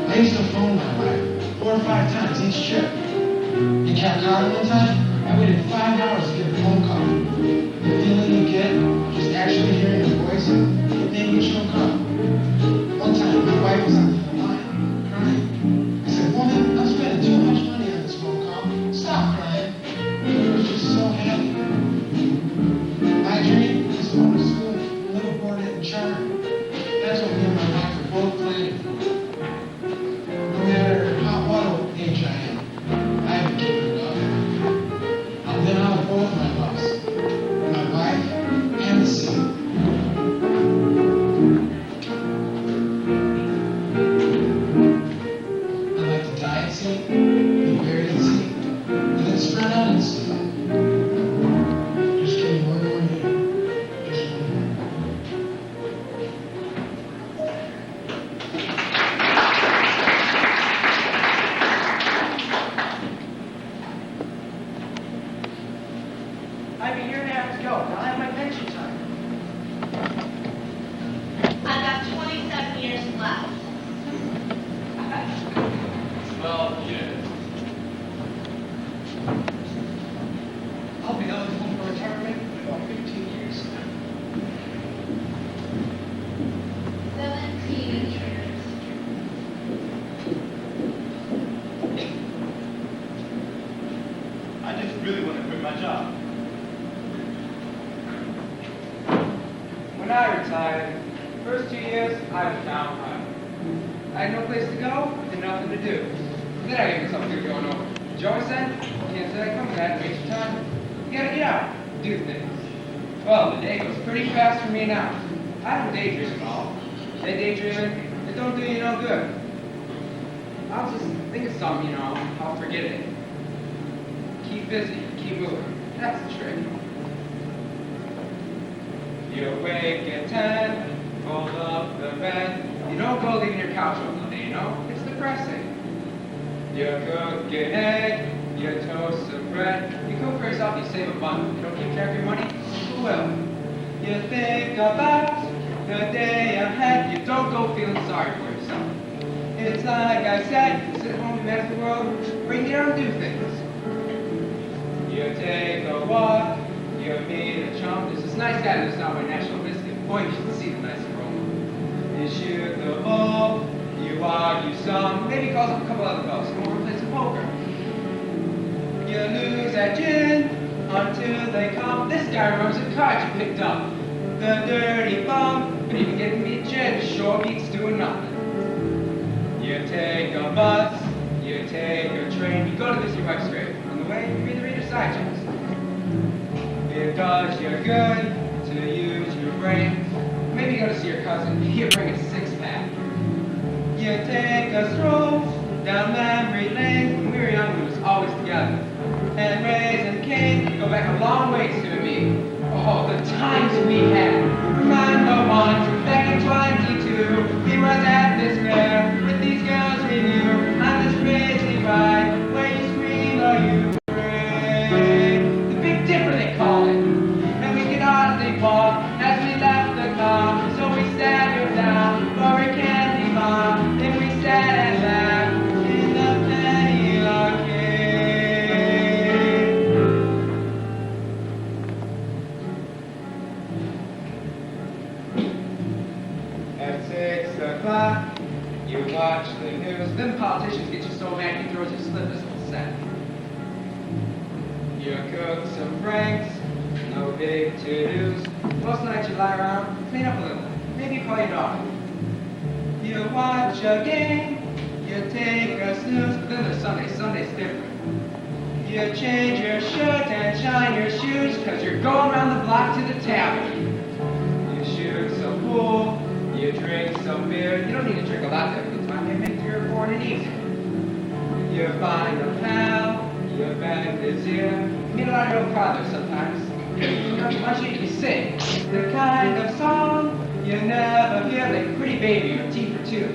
I used to phone my wife 4 or 5 times each trip. In Calcutta one time, I waited 5 hours to get a phone call. The feeling you get, just actually hearing her voice, it made me choke up. One time, my wife was on the line, crying. I said, "Woman, I'm spending too much money on this phone call. Stop crying." She was just so happy. My dream is to go to school, live aboard it, and charter. That's what me and my wife are both planning for. No matter what age I am, I haven't given it up. I'll live out of both my loves, my wife and the sea. I'd like to die at sea, be buried at sea, and then spread out at sea. Just give me 1 more year. Just 1 more. I have a year and a half to go. Now I have my pension time. I've got 27 years left. 12 years. I'll be eligible for retirement in about 15 years. 17 years. I just really want to quit my job. When I retired, first 2 years, I was downtrodden. I had no place to go and nothing to do. Then I gave myself a good going over. Joey said, "Can't say I come back, waste your time. You gotta get out, do things." Well, the day goes pretty fast for me now. I don't daydream at all. They daydreaming, it don't do you no good. I'll just think of something, I'll forget it. Keep busy, keep moving. That's the trick. You wake at 10, fold up the bed. You don't go leaving your couch open all day, It's depressing. You cook an egg, you toast some bread. You cook for yourself, you save a bundle. You don't keep track of your money, who will? You think about the day ahead. You don't go feeling sorry for yourself. It's like I said, you sit home and manage the world, or you can get out and do things. You take a walk, you meet a chump. There's this nice guy that lives down by National Biscuit. Boy, you should see the nice aroma. You shoot the ball, you argue some, maybe calls up a couple other fellas, come over and play some poker. You lose at gin until they come. This guy remembers the cards you picked up. The dirty bum, but even getting me gin sure beats doing nothing. You take a bus, you take a train, you go to visit your wife's grave. On the way, you read her side checks. Because you're good to use your brain. Maybe you go to see your cousin, you bring a 6-pack. You take a stroll down memory lane. When we were young, we was always together. And raising cane, we go back a long ways to me. Oh, the times we had. Remember once, back in 22, we was at this fair with these girls we knew. On this crazy ride, where you scream or you pray. The Big Dipper they call it. And we could hardly walk as we left the car. So we staggered down for a candy bar. block, you watch the news. Then politicians get you so mad he throws your slippers in the sack. You cook some pranks, no big to-dos. Most nights you lie around, clean up a little, maybe call your daughter. You watch a game, you take a snooze, but then there's Sunday. Sunday's different. You change your shirt and shine your shoes, cause you're going around the block to the tavern. You shoot some pool, you drink some beer. You don't need to drink a lot there, but time they make your morning easy. You find a pal, you bend his ear. You meet a lot of real fathers sometimes. You sing the kind of song you never hear, like Pretty Baby or Tea for Two.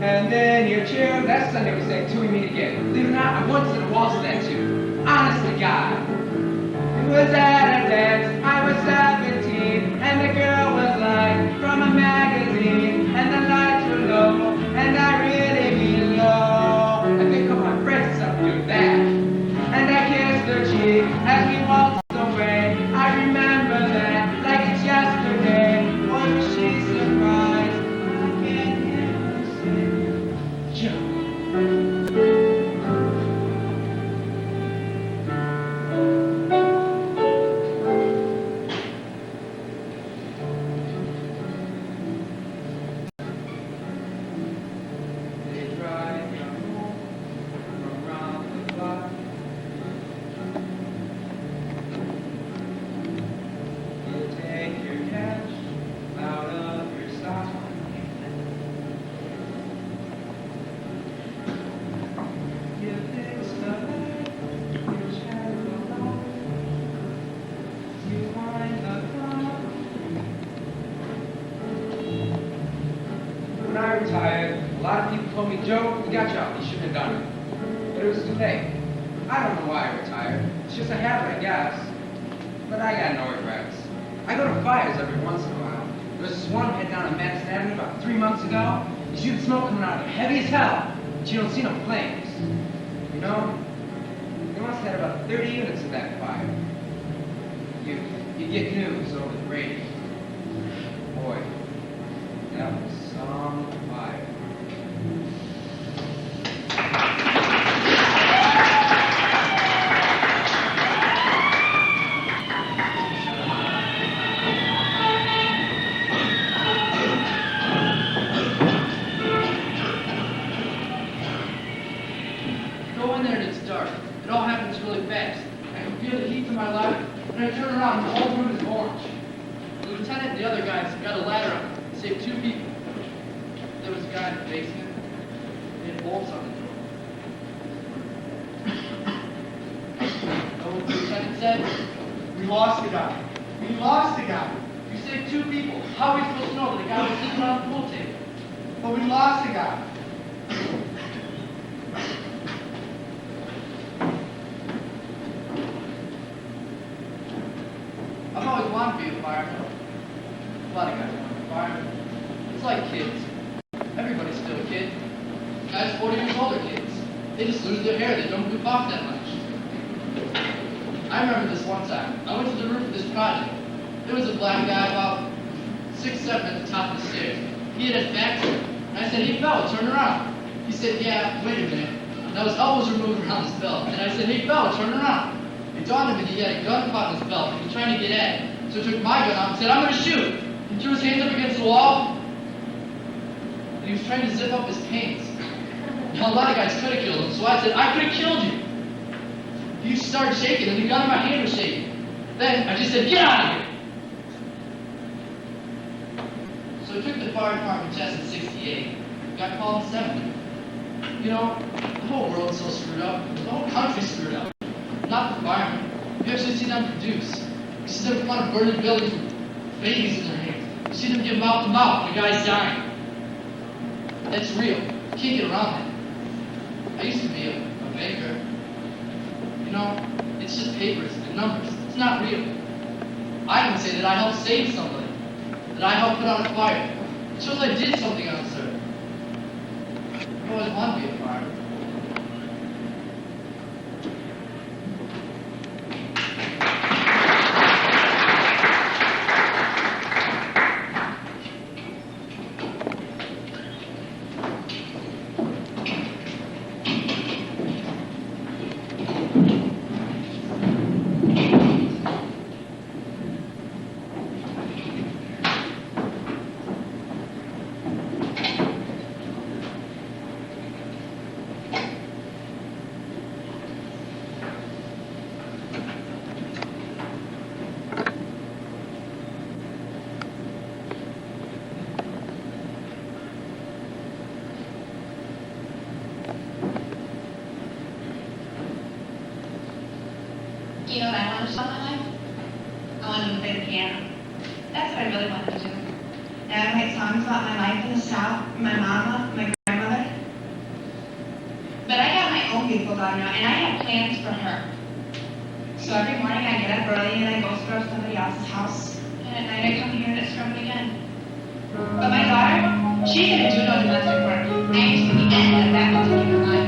And then you cheer. That Sunday we sang Till We Meet Again. Believe it or not, I once did a waltz to that too. Honest to God. It was at a dance, I was 17, and the girl was like from a magazine, and the lights were low, and I really mean low. I picked up my friends up to that, and I kissed her cheek as we walked away. I remember that like it's yesterday. Was she surprised? I can't hear her say, Joe. When I retired, a lot of people told me, Joe, you got job. You shouldn't have done it. But it was too late. I don't know why I retired. It's just a habit, I guess. But I got no regrets. I go to fires every once in a while. There was this one head down on Madison Avenue about 3 months ago. You see the smoke coming out of it, heavy as hell, but you don't see no flames. You know, they must have had about 30 units of that fire. You get news over the radio. Boy, that was some fire. Go in there and it's dark. It all happens really fast. I can feel the heat to my left, and I turn around and the whole room is orange. The lieutenant and the other guys got a ladder up and saved 2 people. There was a guy in the basement. He had bolts on the door. Know what the lieutenant said? We lost the guy. We lost the guy. You saved 2 people. How are we supposed to know that the guy was sitting around the pool table? But we lost the guy. I've always wanted to be a fireman. A lot of guys want to be firemen. It's like kids. Everybody's still a kid. Guys 40 years old are kids. They just lose their hair. They don't goof off that much. I remember this one time. I went to the roof of this project. There was a black guy about 6'7" at the top of the stairs. He had his back to me. And I said, hey fella, turn around. He said, yeah, wait a minute. Now his elbows were moving around his belt. And I said, hey fella, turn around. It dawned on me that he had a gun caught in his belt and he was trying to get at it. So I took my gun out and said, I'm going to shoot. He threw his hands up against the wall. And he was trying to zip up his pants. Now, a lot of guys could have killed him, so I said, I could have killed you. He started shaking and the gun in my hand was shaking. Then I just said, get out of here. So I took the fire department test in 68. Got called in 70. You know, the whole world's so screwed up. The whole country's screwed up. Not the firemen. You actually see them produce. You see them in front of burning buildings with babies in their hands. You see them give mouth to mouth when a guy's dying. That's real. You can't get around that. I used to be a banker. You know, it's just papers and numbers. It's not real. I can say that I helped save somebody. That I helped put out a fire. It shows I did something on this earth. I've always wanted to be a fireman. piano. That's what I really wanted to do. And I write songs about my life in the South, my mama, my grandmother. But I got my own beautiful daughter now, and I have plans for her. So every morning I get up early and I go scrub somebody else's house. And at night I come here and I scrub it again. But my daughter, she's going to do no domestic work. I am to the end of that particular line.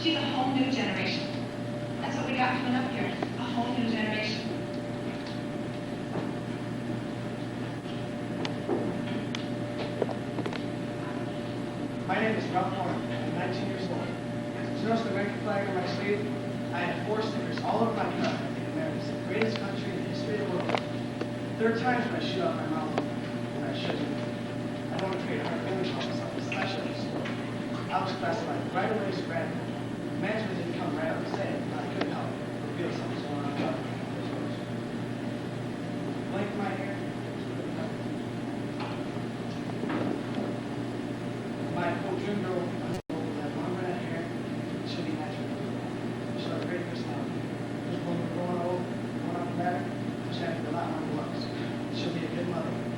She's a whole new generation. That's what we got coming up here, a whole new generation. My name is Ralph Horn. I'm 19 years old. To notice the American flag on my sleeve, I have 4 stickers all over my car. I think America's the greatest country in the history of the world. There are times when I shoot off my mouth when I shouldn't. I don't want to create a hard feeling about myself, especially in school. I was classified right away as a graduate. Management didn't come right out and say it, but I couldn't help it. Reveal something's going on about it. Length of my hair. My whole dream girl will have long red hair. She'll be natural. She'll have a great personality. There's a woman growing old, growing up better. She'll have a lot more looks. She'll be a good mother.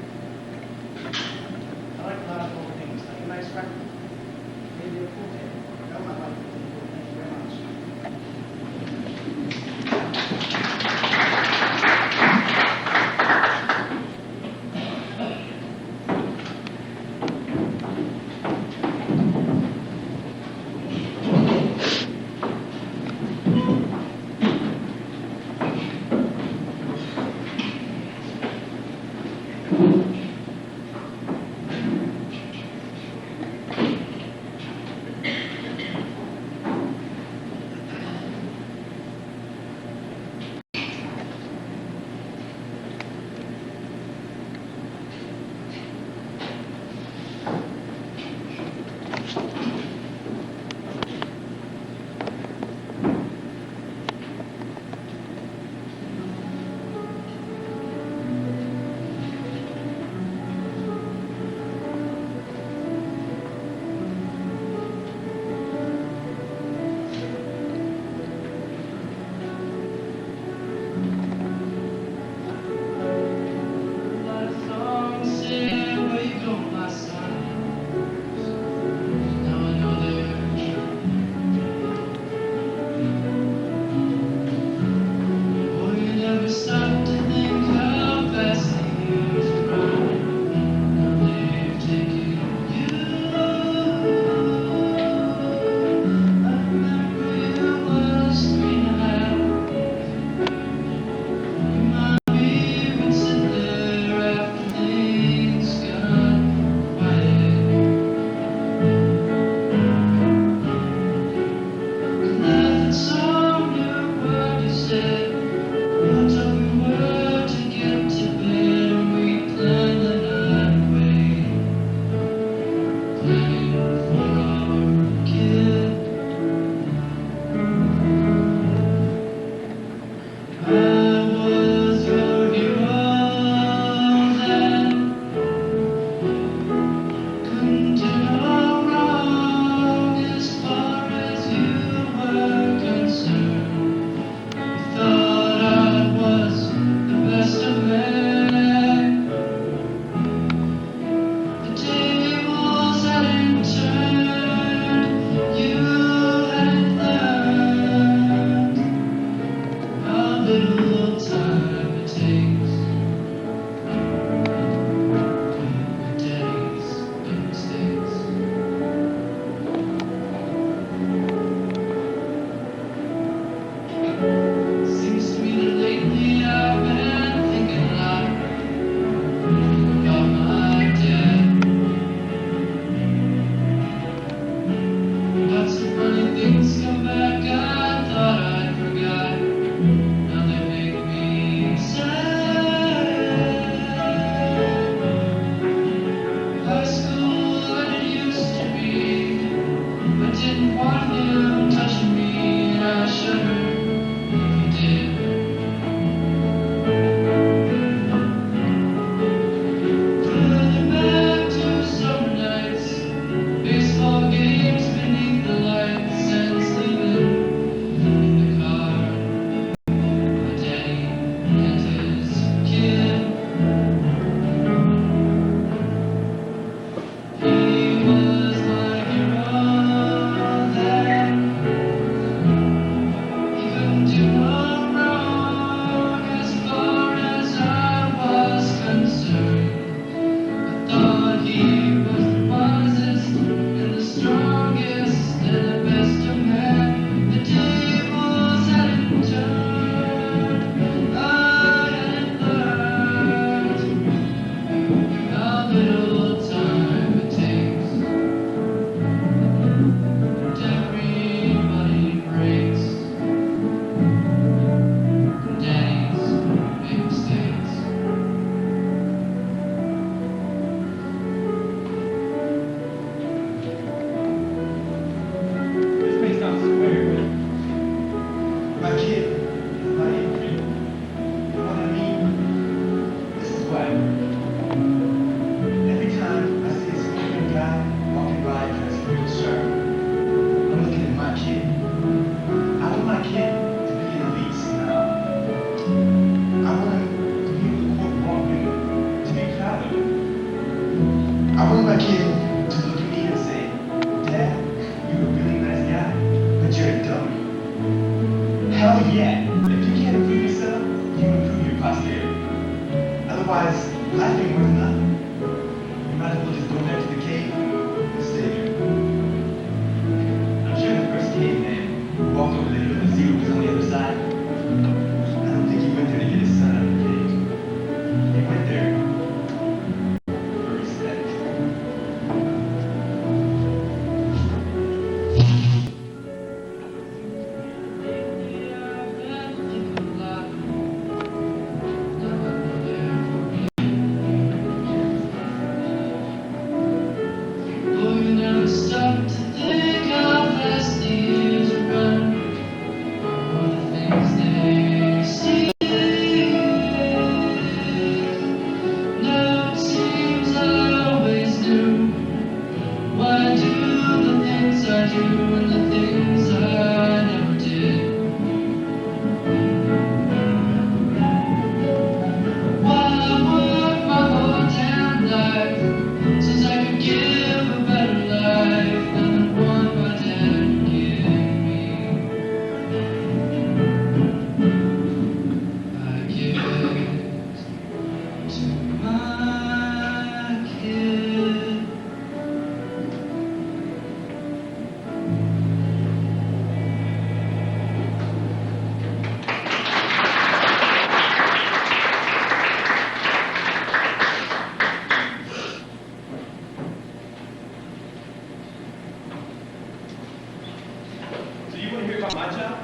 about my job?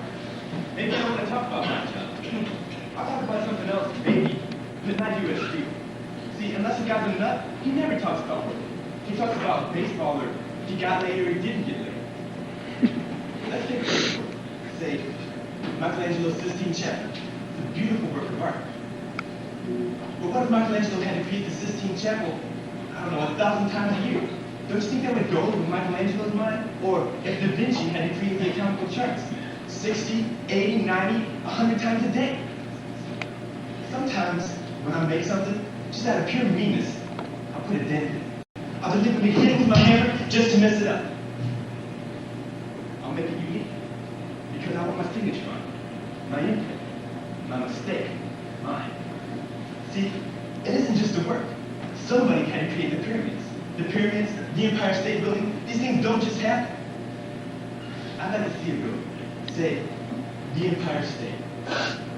Maybe I don't want to talk about my job. I'll talk about something else, maybe, but not USC. See, unless a guy's a nut, he never talks about work. He talks about baseball or if he got laid or he didn't get laid. Let's take baseball. Say, Michelangelo's Sistine Chapel. It's a beautiful work of art. But what if Michelangelo had to create the Sistine Chapel, I don't know, 1,000 times a year? Don't you think that would go with Michelangelo's mind? Or if Da Vinci had to create the atomical charts, 60, 80, 90, 100 times a day? Sometimes, when I make something, just out of pure meanness, I'll put a dent in it. I'll deliberately hit it with my hammer just to mess it up. I'll make it unique, because I want my signature on it, my imprint, my mistake, mine. See, it isn't just the work. Somebody had to create the pyramids. The pyramids, the Empire State Building, these things don't just happen. I'd like to see it go. Say, the Empire State.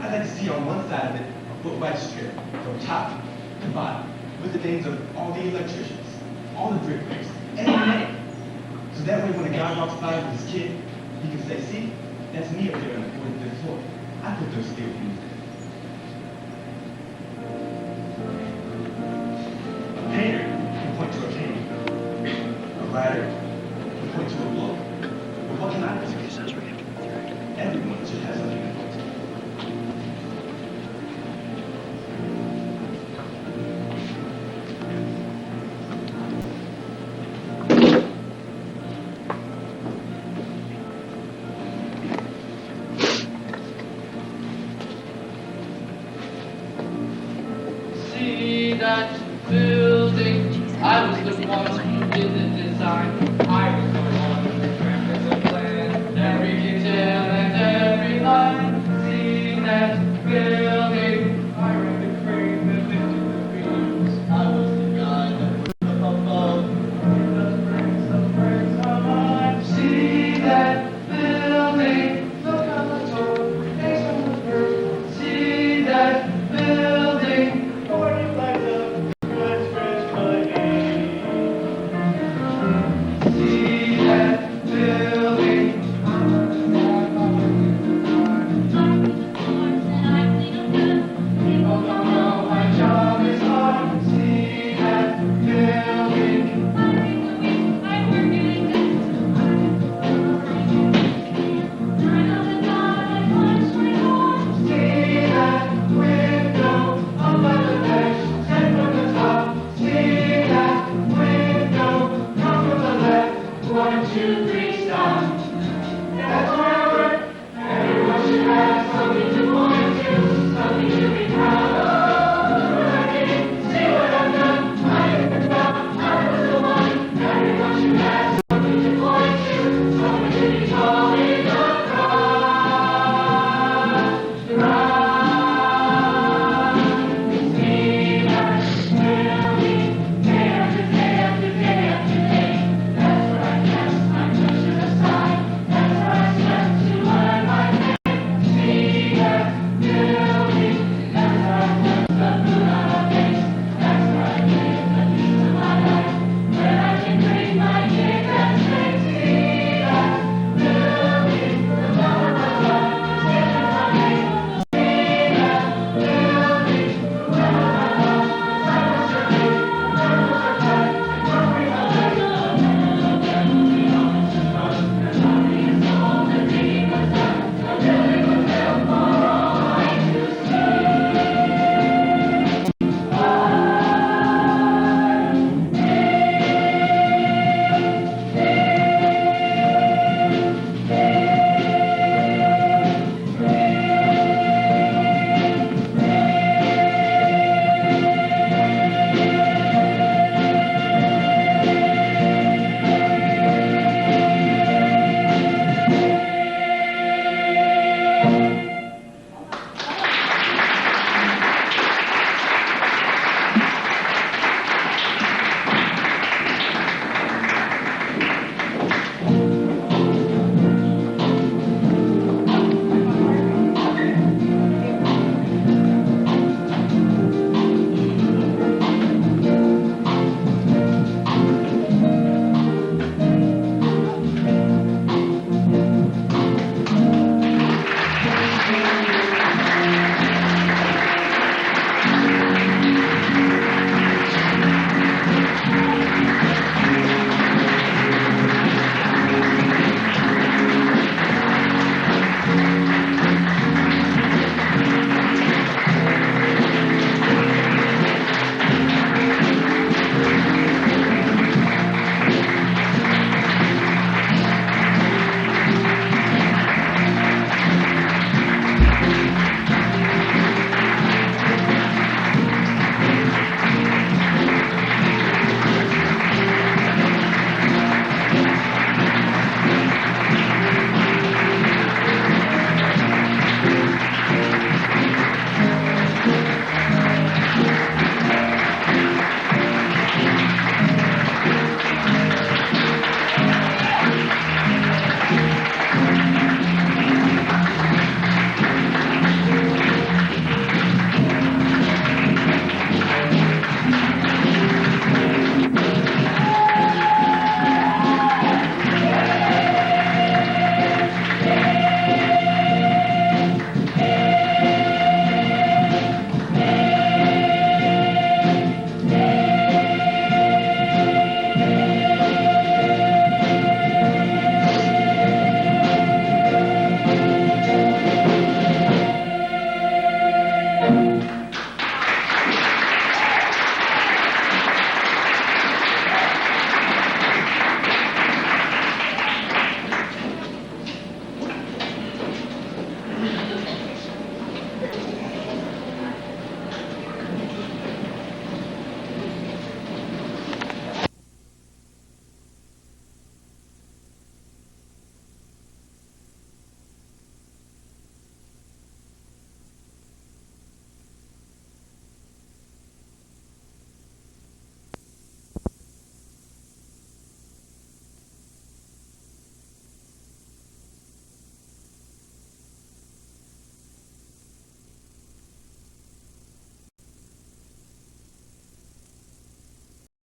I'd like to see on one side of it a foot-wide strip, from top to bottom, with the names of all the electricians, all the bricklayers, and their name. So that way when a guy walks by with his kid, he can say, see, that's me up there on the 45th floor. I put those steel beams in. A painter can point to a painting. A writer can point to a book. But what can I do? Everyone should have something to point to. See that building? I was the one who did the design. I was the one who drafted the plan. Every detail and every line. See that building? I ran the crane that lifted the beams. I was the guy that put them above. The friends of mine. See that